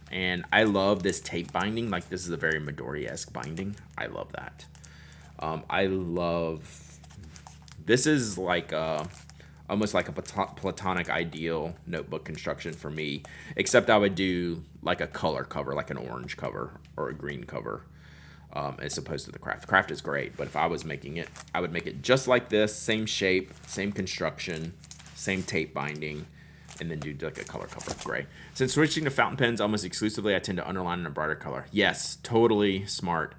And I love this tape binding. Like, this is a very Midori-esque binding. I love that. This is like almost like a platonic ideal notebook construction for me, except I would do like a color cover, like an orange cover or a green cover, as opposed to the craft. The craft is great, but if I was making it, I would make it just like this, same shape, same construction, same tape binding, and then do like a color cover, gray. Since switching to fountain pens almost exclusively, I tend to underline in a brighter color. Yes, totally smart,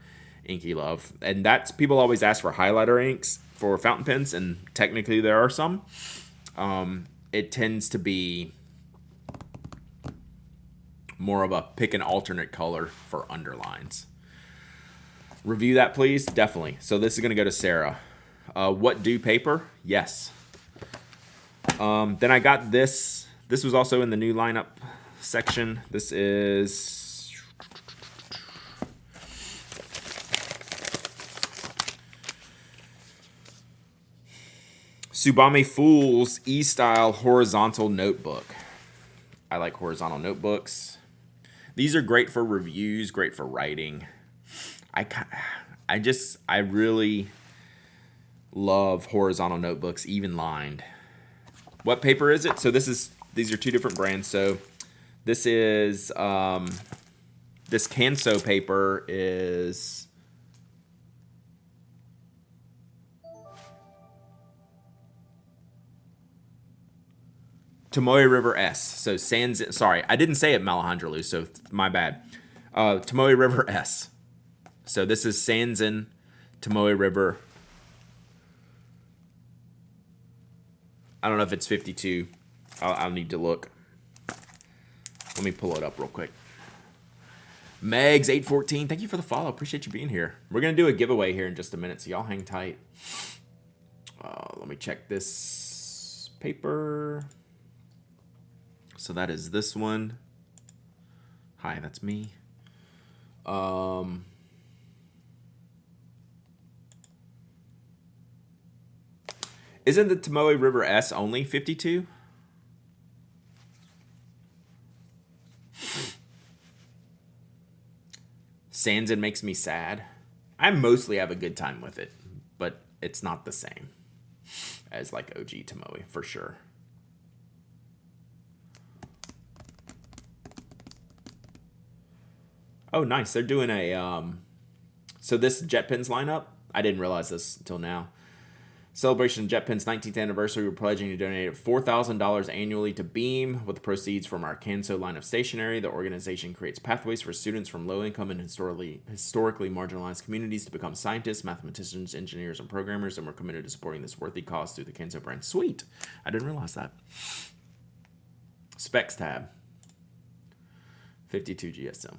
Inky Love. And that's, people always ask for highlighter inks for fountain pens, and technically there are some. It tends to be more of a pick an alternate color for underlines. Review that, please. Definitely. So this is going to go to Sarah. What do paper? Yes. Then I got this. This was also in the new lineup section. This is Tsubame Fool's E-Style Horizontal Notebook. I like horizontal notebooks. These are great for reviews, great for writing. I really love horizontal notebooks, even lined. What paper is it? So these are two different brands. So this is This Canso paper is Tomoe River S. So Sans. Sorry, I didn't say it Malahandra, so my bad. Tomoe River S. So this is Sanzen, Tomoe River. I don't know if it's 52. I'll need to look. Let me pull it up real quick. Megs814, thank you for the follow. Appreciate you being here. We're going to do a giveaway here in just a minute, so y'all hang tight. Let me check this paper. So that is this one. Hi, that's me. Isn't the Tomoe River S only 52? Sanzen makes me sad. I mostly have a good time with it, but it's not the same as like OG Tomoe for sure. Oh, nice. They're doing a so this JetPens lineup, I didn't realize this until now. Celebration of JetPens' 19th anniversary, we're pledging to donate $4,000 annually to Beam with the proceeds from our Canso line of stationery. The organization creates pathways for students from low-income and historically marginalized communities to become scientists, mathematicians, engineers, and programmers, and we're committed to supporting this worthy cause through the Canso brand. Sweet. I didn't realize that. Specs tab. 52 GSM.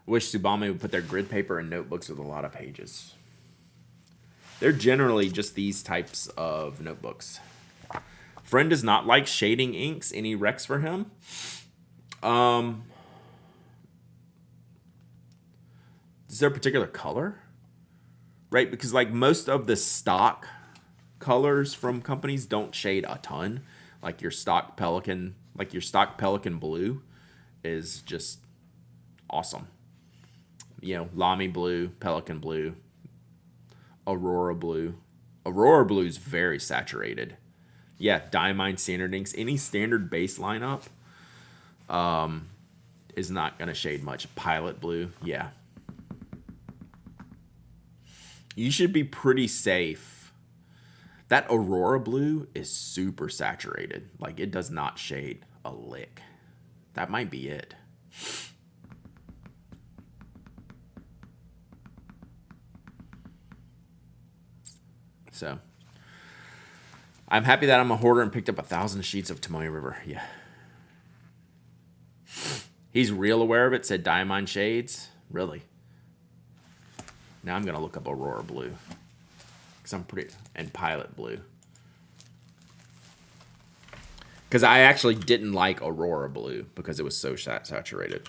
Wish Tsubame would put their grid paper in notebooks with a lot of pages. They're generally just these types of notebooks. Friend does not like shading inks. Any recs for him? Is there a particular color? Right? Because like most of the stock colors from companies don't shade a ton. Like your stock Pelican blue is just awesome. You know, Lamy blue, Pelican blue, Aurora blue. Aurora blue is very saturated. Yeah, Diamine standard inks. Any standard base lineup is not going to shade much. Pilot blue, yeah. You should be pretty safe. That Aurora blue is super saturated. Like, it does not shade a lick. That might be it. So, I'm happy that I'm a hoarder and picked up 1,000 sheets of Tomoe River. Yeah. He's real aware of it, said Diamine Shades. Really? Now I'm going to look up Aurora Blue. Because I'm pretty... And Pilot Blue. Because I actually didn't like Aurora Blue because it was so saturated.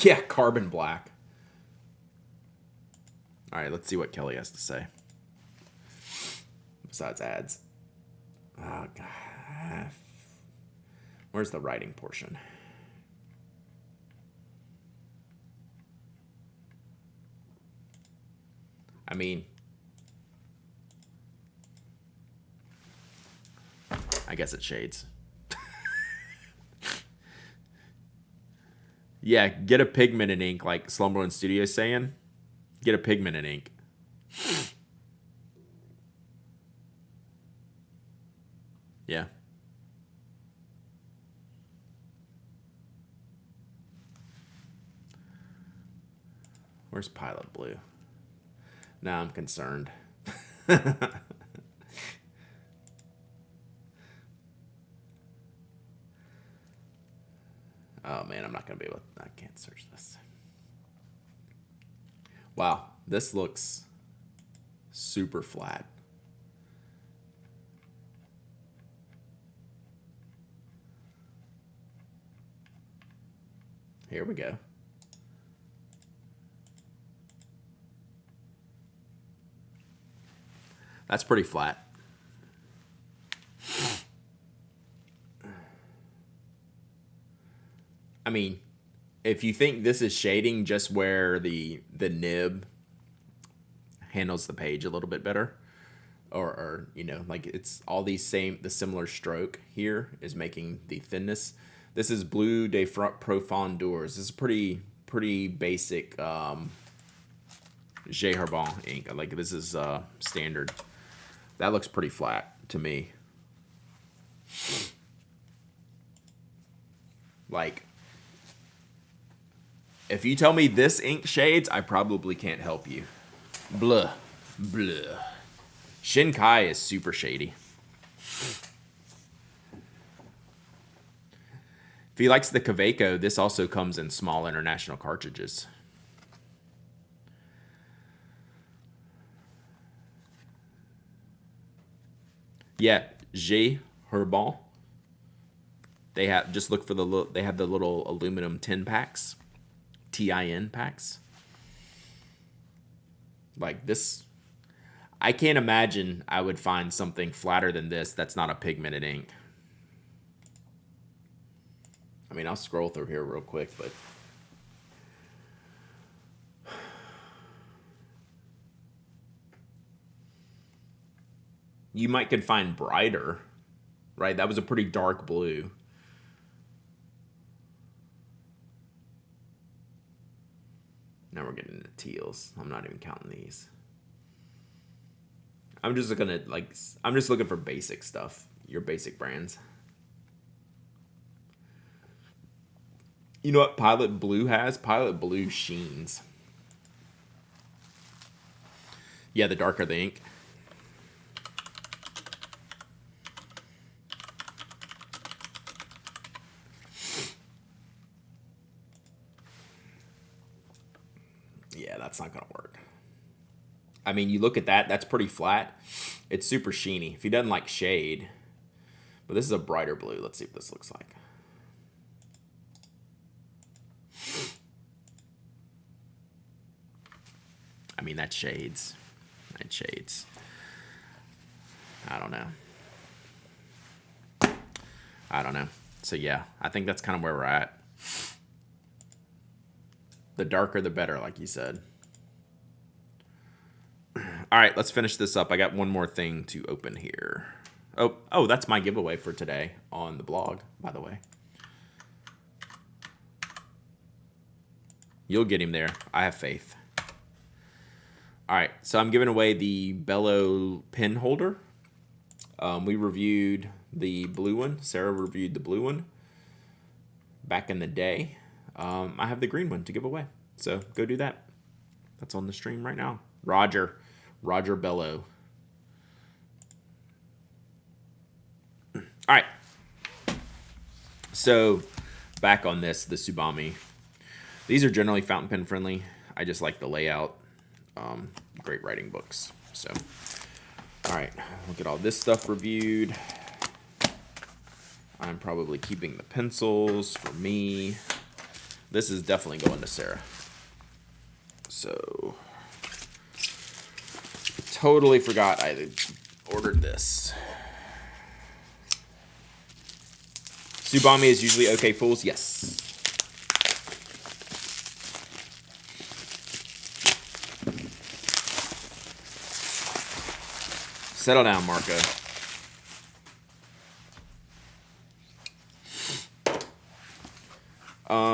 Yeah, Carbon Black. All right, let's see what Kelly has to say. Besides ads. Oh, God. Where's the writing portion? I mean, I guess it shades. Yeah, get a pigment and ink, like Slumberland Studios saying. Get a pigment and ink. Yeah. Where's Pilot Blue? Now I'm concerned. Oh, man, I'm not going to be able to... I can't search this. Wow, this looks super flat. Here we go. That's pretty flat. I mean, if you think this is shading just where the nib handles the page a little bit better, or you know, like it's all the similar stroke here is making the thinness. This is Bleu de Profondeurs. This is pretty basic J Herbin ink. Like this is standard. That looks pretty flat to me. Like, if you tell me this ink shades, I probably can't help you. Blah. Blah. Shinkai is super shady. If he likes the Kaweco, this also comes in small international cartridges. Yeah, J Herbin. They have, just look for they have the little aluminum tin packs, TIN packs. Like this, I can't imagine I would find something flatter than this that's not a pigmented ink. I mean, I'll scroll through here real quick, but you could find brighter, right? That was a pretty dark blue. Now we're getting into teals. I'm not even counting these. I'm just looking for basic stuff. Your basic brands. You know what Pilot Blue has? Pilot Blue sheens. Yeah, the darker the ink. Yeah, that's not gonna work. I mean, you look at that, that's pretty flat. It's super sheeny. If he doesn't like shade, but this is a brighter blue. Let's see what this looks like. I mean, that's shades. That's shades. I don't know. I don't know. So yeah, I think that's kind of where we're at. The darker, the better, like you said. All right, let's finish this up. I got one more thing to open here. Oh, that's my giveaway for today on the blog, by the way. You'll get him there. I have faith. All right, so I'm giving away the Bello pen holder. We reviewed the blue one. Sarah reviewed the blue one back in the day. I have the green one to give away, so go do that. That's on the stream right now. Roger Bello. All right. So back on this, the Tsubame. These are generally fountain pen friendly. I just like the layout. Great writing books. So, all right, we'll get all this stuff reviewed. I'm probably keeping the pencils for me. This is definitely going to Sarah. So, totally forgot I ordered this. Tsubame is usually okay, fools. Yes. Settle down, Marco.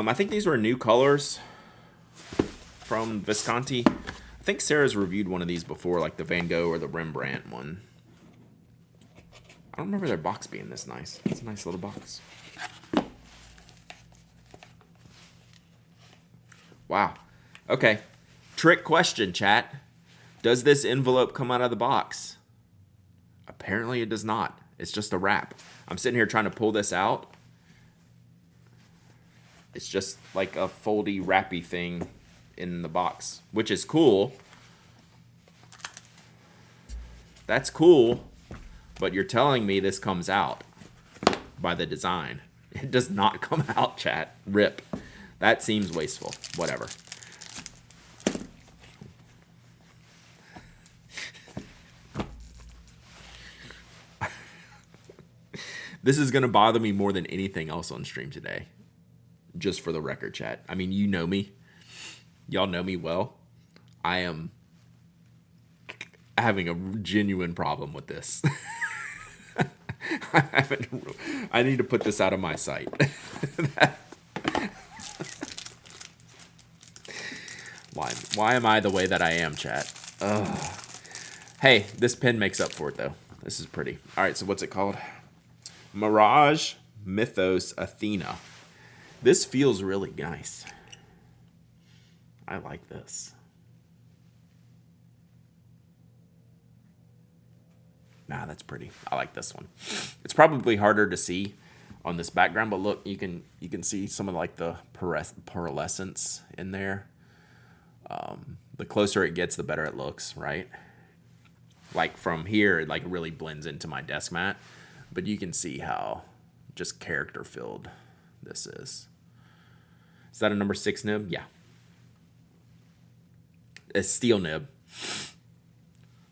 I think these were new colors from Visconti. I think Sarah's reviewed one of these before, like the Van Gogh or the Rembrandt one. I don't remember their box being this nice. It's a nice little box. Wow. Okay. Trick question, chat. Does this envelope come out of the box? Apparently it does not. It's just a wrap. I'm sitting here trying to pull this out. It's just like a foldy, wrappy thing in the box, which is cool. That's cool, but you're telling me this comes out by the design. It does not come out, chat. Rip. That seems wasteful. Whatever. This is going to bother me more than anything else on stream today. just for the record, chat. I mean, you know me. Y'all know me well. I am having a genuine problem with this. I need to put this out of my sight. Why am I the way that I am, chat? Ugh. Hey, this pen makes up for it, though. This is pretty. All right, so what's it called? Mirage, Mythos, Athena. This feels really nice. I like this. Nah, that's pretty. I like this one. It's probably harder to see on this background, but look, you can see some of like the pearlescence in there. The closer it gets, the better it looks, right? Like from here, it like really blends into my desk mat, but you can see how just character filled this is. Is that a number 6 nib? Yeah. A steel nib.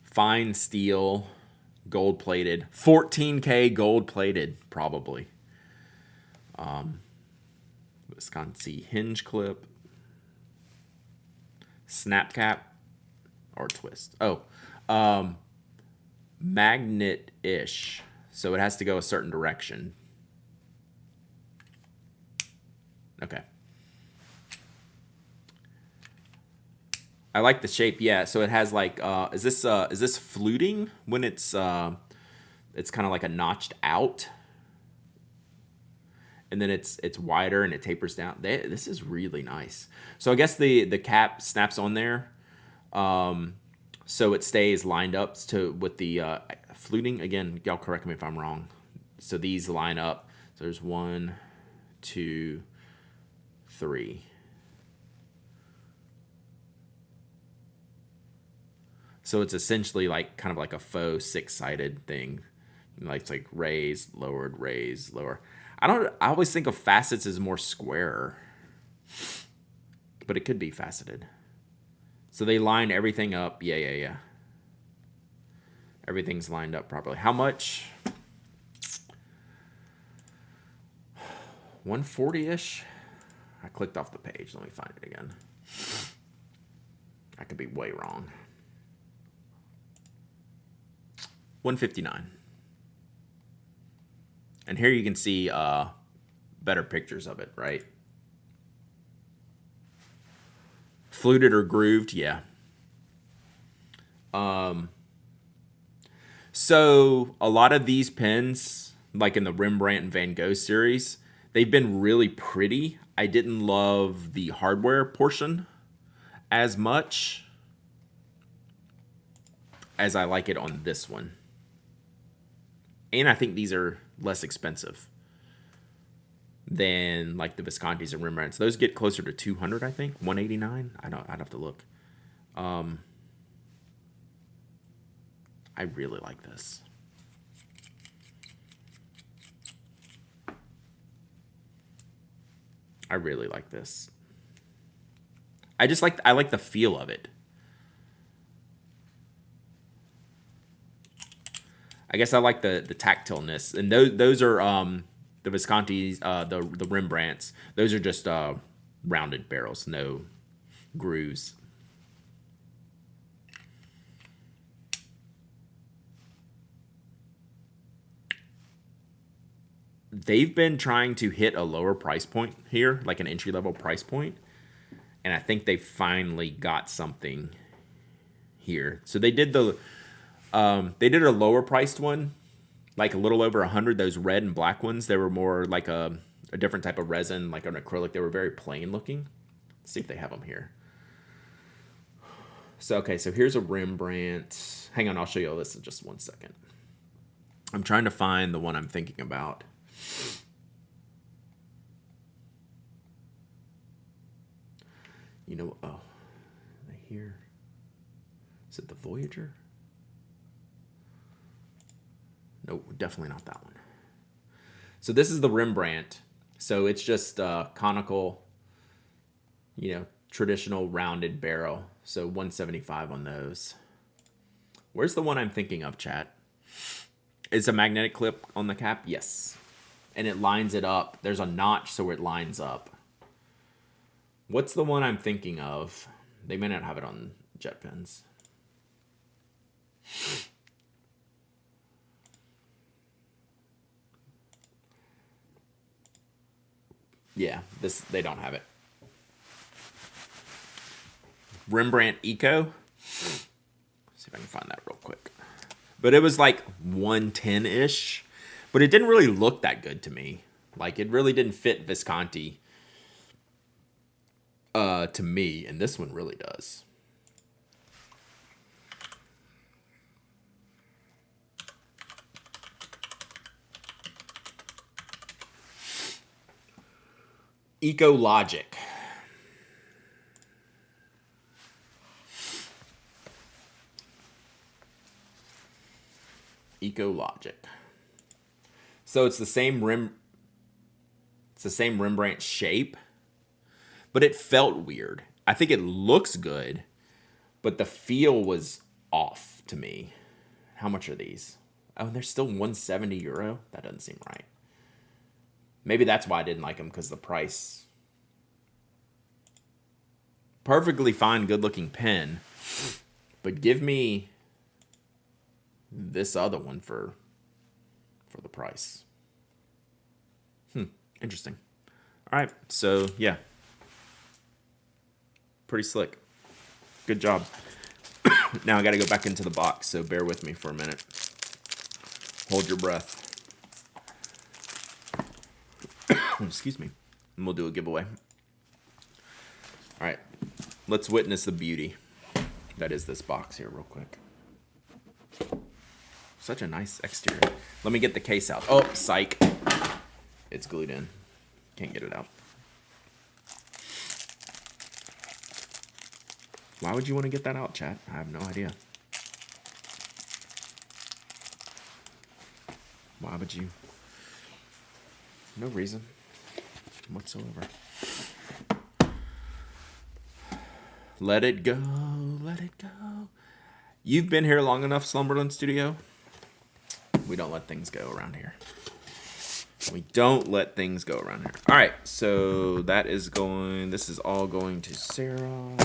Fine steel, gold plated. 14K gold plated, probably. Visconti hinge clip. Snap cap or twist. Oh, magnet-ish. So it has to go a certain direction. Okay. I like the shape. Yeah, so it has like is this fluting when it's kind of like a notched out? And then it's wider and it tapers down. This is really nice. So I guess the cap snaps on there, so it stays lined up with the fluting. Again, y'all correct me if I'm wrong. So these line up. So there's 1, 2, 3. So it's essentially like kind of like a faux 6-sided thing. Like it's like raised, lowered, raised, lower. I always think of facets as more square, but it could be faceted. So they line everything up. Yeah. Everything's lined up properly. How much? 140-ish. I clicked off the page. Let me find it again. I could be way wrong. 159. And here you can see better pictures of it, right? Fluted or grooved, yeah. So a lot of these pens, like in the Rembrandt and Van Gogh series, they've been really pretty. I didn't love the hardware portion as much as I like it on this one. And I think these are less expensive than like the Viscontis and Rembrandts. Those get closer to 200, I think. 189. I'd have to look. I really like this. I really like this. I like the feel of it. I guess I like the tactileness, and those are the Viscontis, the Rembrandts. Those are just rounded barrels, no grooves. They've been trying to hit a lower price point here, like an entry level price point, and I think they finally got something here. So they did they did a lower priced one, like a little over 100. Those red and black ones, they were more like a different type of resin, like an acrylic. They were very plain looking. Let's see if they have them here. So, okay, so here's a Rembrandt. Hang on, I'll show you all this in just 1 second. I'm trying to find the one I'm thinking about. You know, oh, here. Is it the Voyager? No, definitely not that one. So this is the Rembrandt. So it's just conical, traditional rounded barrel. So 175 on those. Where's the one I'm thinking of, chat? Is a magnetic clip on the cap? Yes. And it lines it up. There's a notch so it lines up. What's the one I'm thinking of? They may not have it on JetPens. Yeah, they don't have it. Rembrandt Eco. See if I can find that real quick. But it was like 110-ish. But it didn't really look that good to me. Like, it really didn't fit Visconti to me. And this one really does. Eco Logic. Eco Logic. So it's the same Rembrandt shape, but it felt weird. I think it looks good, but the feel was off to me. How much are these? Oh, they're still 170 euro. That doesn't seem right. Maybe that's why I didn't like them, because the price. Perfectly fine, good-looking pen, but give me this other one for the price. Interesting. All right, so yeah, pretty slick. Good job. Now I got to go back into the box, so bear with me for a minute. Hold your breath. Excuse me. And we'll do a giveaway. All right, let's witness the beauty that is this box here real quick. Such a nice exterior. Let me get the case out. Oh, psych. It's glued in. Can't get it out. Why would you want to get that out, chat? I have no idea. Why would you? No reason whatsoever. Let it go. Let it go. You've been here long enough, Slumberland Studio. We don't let things go around here. We don't let things go around here. All right, so that is going. This is all going to Sarah.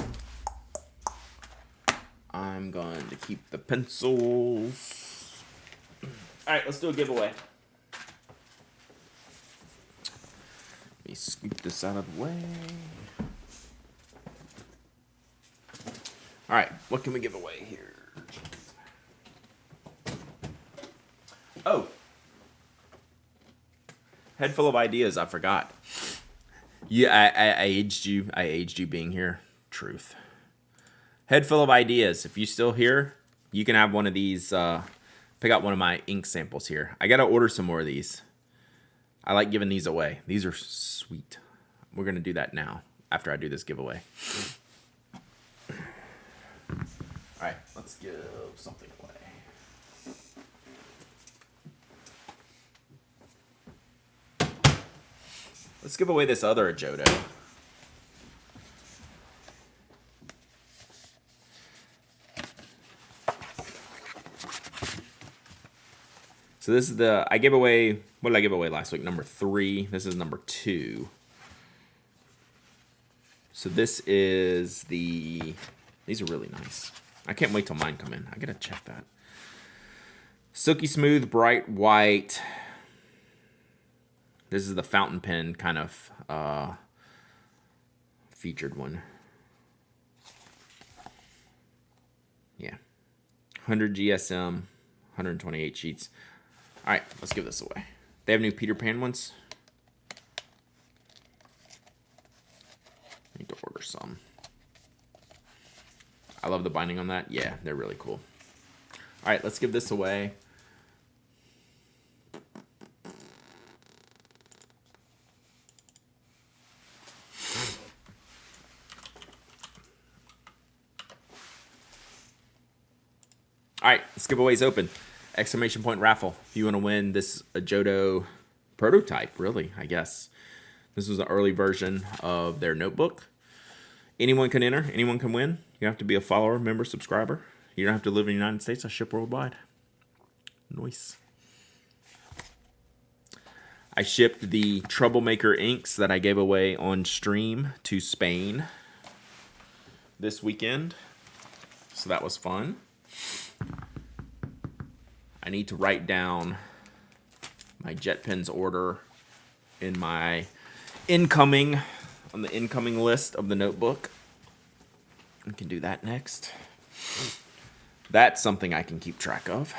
I'm going to keep the pencils. All right, let's do a giveaway. Let me scoop this out of the way. All right, what can we give away here? Oh. Head full of ideas, I forgot. Yeah, I aged you. I aged you being here. Truth. Head full of ideas. If you're still here, you can have one of these. Pick out one of my ink samples here. I got to order some more of these. I like giving these away. These are sweet. We're going to do that now after I do this giveaway. All right, let's give something away. Let's give away this other Ajodo. So this is I gave away, what did I give away last week? Number 3. This is number 2. So this is these are really nice. I can't wait till mine come in. I gotta check that. Silky smooth, bright white. This is the fountain pen kind of featured one. Yeah. 100 GSM, 128 sheets. All right, let's give this away. They have new Peter Pan ones. I need to order some. I love the binding on that. Yeah, they're really cool. All right, let's give this away. All right, this giveaway's open. Exclamation point raffle. If you want to win this Ajodo prototype, really, I guess. This was an early version of their notebook. Anyone can enter. Anyone can win. You have to be a follower, member, subscriber. You don't have to live in the United States. I ship worldwide. Nice. I shipped the Troublemaker inks that I gave away on stream to Spain this weekend. So that was fun. I need to write down my JetPens order in my incoming, on the incoming list of the notebook. We can do that next. That's something I can keep track of.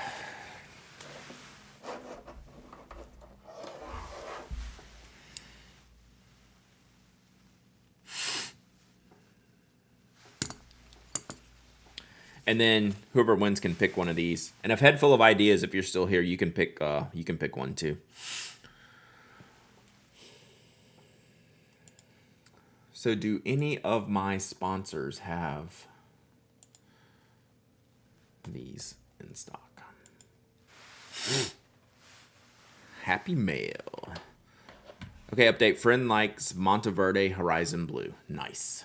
And then whoever wins can pick one of these. And if Head Full of Ideas, if you're still here, you can pick one too. So do any of my sponsors have these in stock? Happy mail. Okay, update. Friend likes Monteverde Horizon Blue. Nice.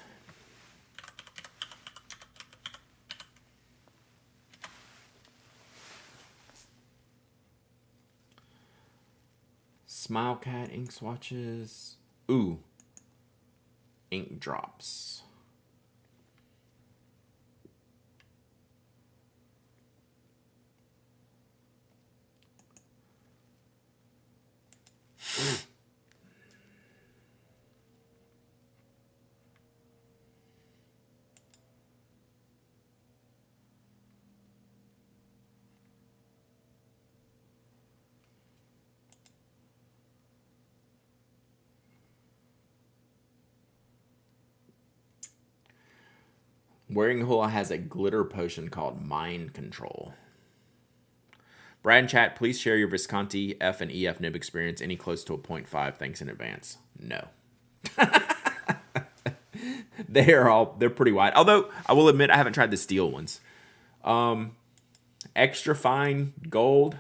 Smile Cat ink swatches. Ooh. Ink drops. Wearing Hula has a glitter potion called Mind Control. Brad and chat, please share your Visconti F and EF nib experience. Any close to a 0.5? Thanks in advance. No. They're pretty wide. Although I will admit I haven't tried the steel ones. Extra fine gold.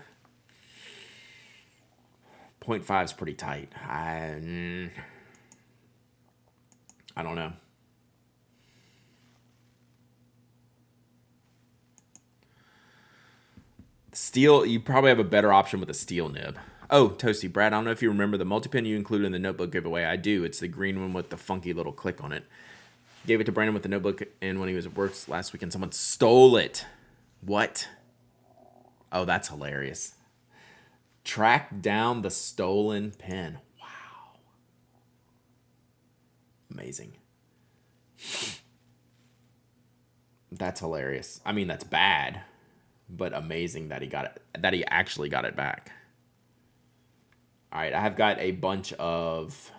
0.5 is pretty tight. I don't know. Steel, you probably have a better option with a steel nib. Oh, Toasty, Brad, I don't know if you remember the multi-pen you included in the notebook giveaway. I do. It's the green one with the funky little click on it. Gave it to Brandon with the notebook, and when he was at work last weekend, someone stole it. What? Oh, that's hilarious. Track down the stolen pen. Wow. Amazing. That's hilarious. I mean, that's bad, but amazing that he got it, that he actually got it back. All right, I have got a bunch of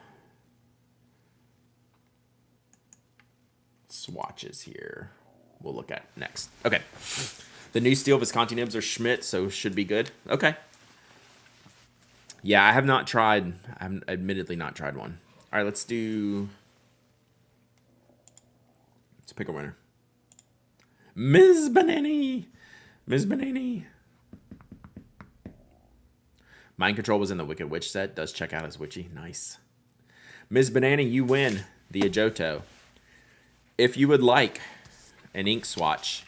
swatches here we'll look at next. Okay. The new steel Visconti nibs are Schmidt, so should be good. Okay. Yeah, I have not tried. I've admittedly not tried one. All right, let's pick a winner. Ms. Banani. Ms. Banani. Mind Control was in the Wicked Witch set. Does check out as witchy. Nice. Ms. Banana, you win the Ajoto. If you would like an ink swatch,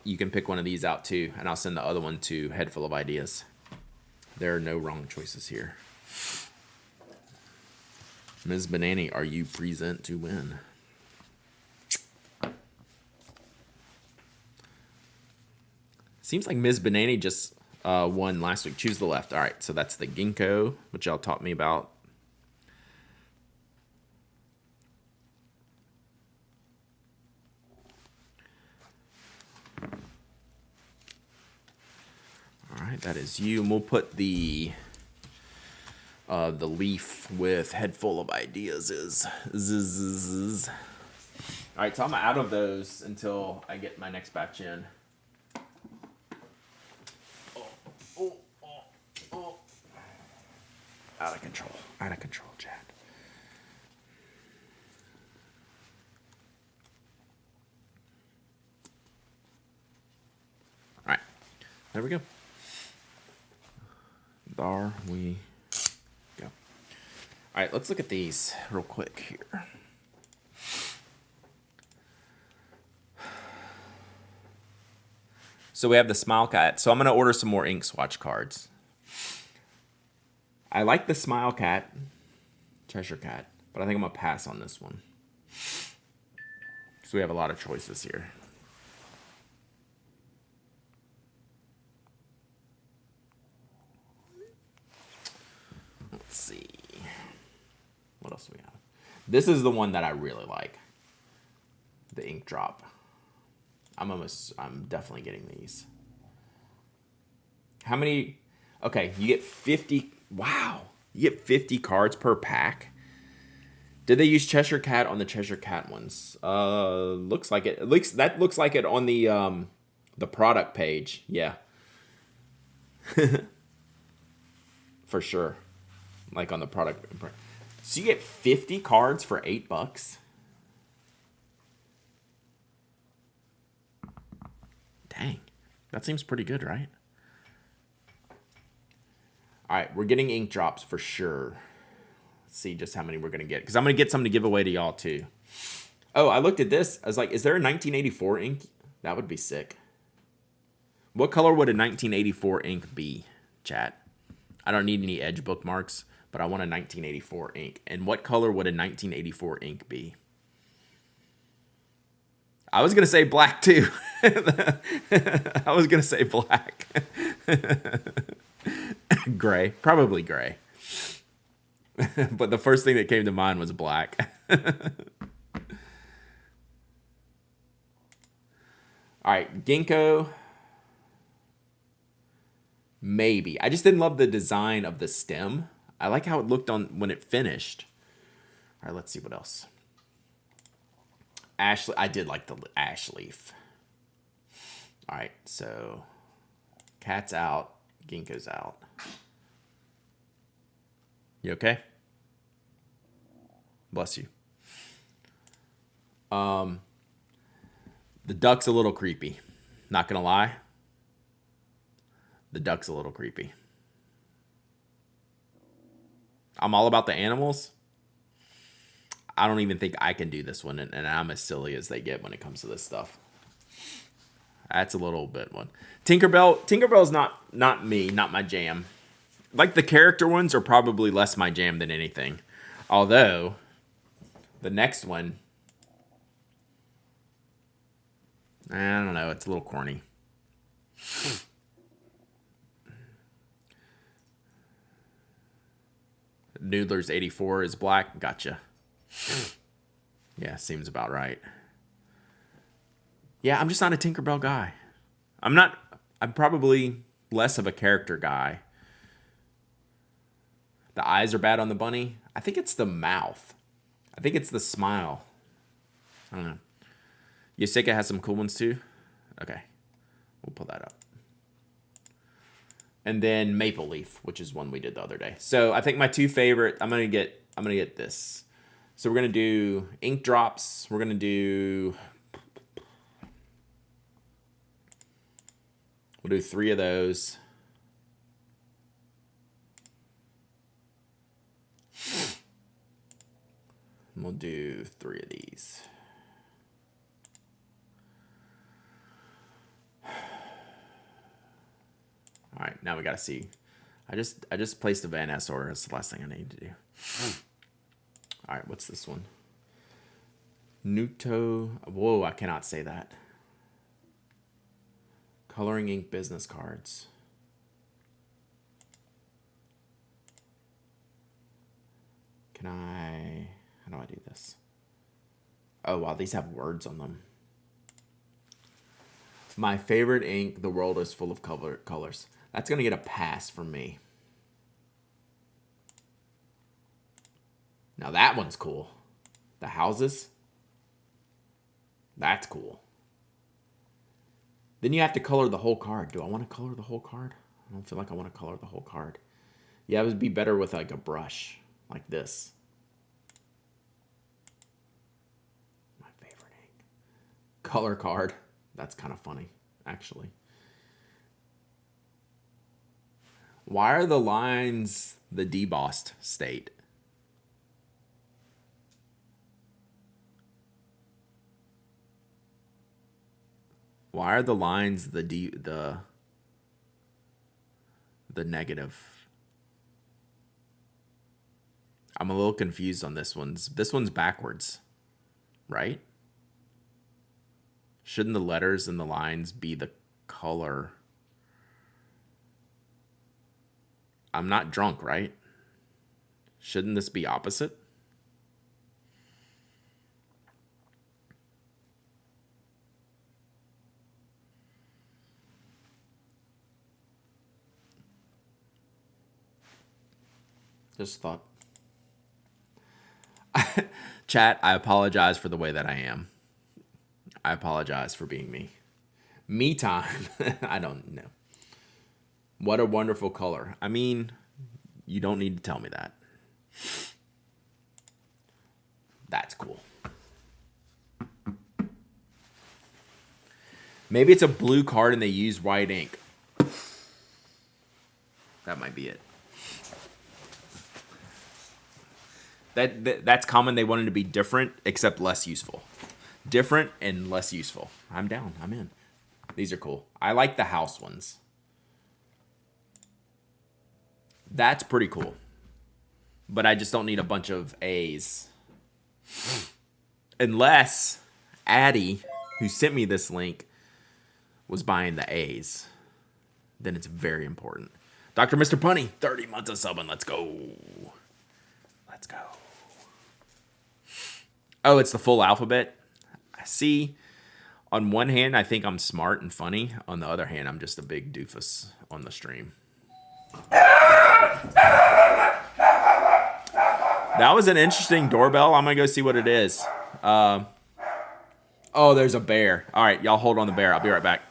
you can pick one of these out too, and I'll send the other one to Head Full of Ideas. There are no wrong choices here. Ms. Banani, are you present to win? Seems like Ms. Banani just won last week. Choose the left. All right, so that's the ginkgo, which y'all taught me about. All right, that is you. And we'll put the leaf with Head Full of Ideas is. All right, so I'm out of those until I get my next batch in. Oh. Out of control. Out of control, Chad. All right. There we go. There we go. All right, let's look at these real quick here. So we have the Smile Cat. So I'm going to order some more ink swatch cards. I like the Smile Cat, Cheshire Cat, but I think I'm going to pass on this one. So we have a lot of choices here. Let's see. What else do we have? This is the one that I really like. The ink drop. I'm definitely getting these. How many? Okay, you get 50. Wow. You get 50 cards per pack. Did they use Cheshire Cat on the Cheshire Cat ones? Looks like it. That looks like it on the product page. Yeah. For sure. Like on the product. So you get 50 cards for $8. Dang. That seems pretty good, right? All right, we're getting ink drops for sure. Let's see just how many we're going to get. Because I'm going to get some to give away to y'all, too. Oh, I looked at this. I was like, is there a 1984 ink? That would be sick. What color would a 1984 ink be, chat? I don't need any edge bookmarks, but I want a 1984 ink. And what color would a 1984 ink be? I was going to say black, too. I was going to say black. Gray. Probably gray. But the first thing that came to mind was black. All right, ginkgo. Maybe. I just didn't love the design of the stem. I like how it looked on when it finished. All right, let's see what else. Ash. I did like the ash leaf. All right, so cat's out, ginkgo's out. You okay? Bless you. The duck's a little creepy. Not gonna lie. The duck's a little creepy. I'm all about the animals. I don't even think I can do this one, and I'm as silly as they get when it comes to this stuff. That's a little bit one. Tinkerbell's not me, not my jam. Like the character ones are probably less my jam than anything. Although, the next one, I don't know, it's a little corny. Noodler's 84 is black. Gotcha. Yeah, seems about right. Yeah, I'm just not a Tinkerbell guy. I'm probably less of a character guy. The eyes are bad on the bunny. I think it's the mouth. I think it's the smile. I don't know. Yosika has some cool ones too. Okay. We'll pull that up. And then Maple Leaf, which is one we did the other day. So I think my two favorite, I'm gonna get this. So we're gonna do ink drops. We're gonna do, we'll do 3 of those. And we'll do 3 of these. All right, now we gotta see. I just placed a Van Ness order. That's the last thing I need to do. All right, what's this one? Nuto. Whoa, I cannot say that. Coloring ink business cards. Can I? How do I do this? Oh wow, these have words on them. My favorite ink. The world is full of colors. That's gonna get a pass from me. Now that one's cool. The houses. That's cool. Then you have to color the whole card. Do I want to color the whole card? I don't feel like I want to color the whole card. Yeah, it would be better with like a brush. Like this. My favorite ink. Color card. That's kind of funny, actually. Why are the lines the debossed state? Why are the lines the negative? I'm a little confused on this one. This one's backwards, right? Shouldn't the letters and the lines be the color? I'm not drunk, right? Shouldn't this be opposite? Just thought. Chat, I apologize for the way that I am. I apologize for being me. Me time. I don't know. What a wonderful color. I mean, you don't need to tell me that. That's cool. Maybe it's a blue card and they use white ink. That might be it. That's common. They wanted to be different, except less useful. Different and less useful. I'm down. I'm in. These are cool. I like the house ones. That's pretty cool. But I just don't need a bunch of A's. Unless Addie, who sent me this link, was buying the A's. Then it's very important. Dr. Mr. Punny, 30 months of subbing. Let's go. Let's go. Oh, it's the full alphabet. I see. On one hand, I think I'm smart and funny. On the other hand, I'm just a big doofus on the stream. That was an interesting doorbell. I'm going to go see what it is. Oh, there's a bear. All right, y'all hold on the bear. I'll be right back.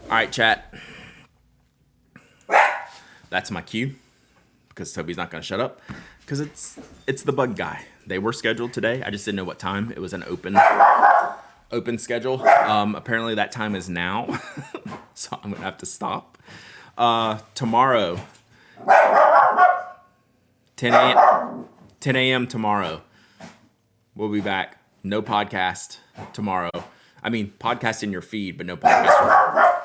All right, chat. That's my cue because Toby's not going to shut up because it's the bug guy. They were scheduled today. I just didn't know what time. It was an open schedule. Apparently that time is now, so I'm gonna have to stop. Tomorrow, 10 a.m. tomorrow. We'll be back. No podcast tomorrow. I mean, podcast in your feed, but no podcast.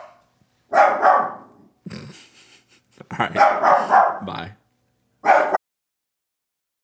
All right. Bye.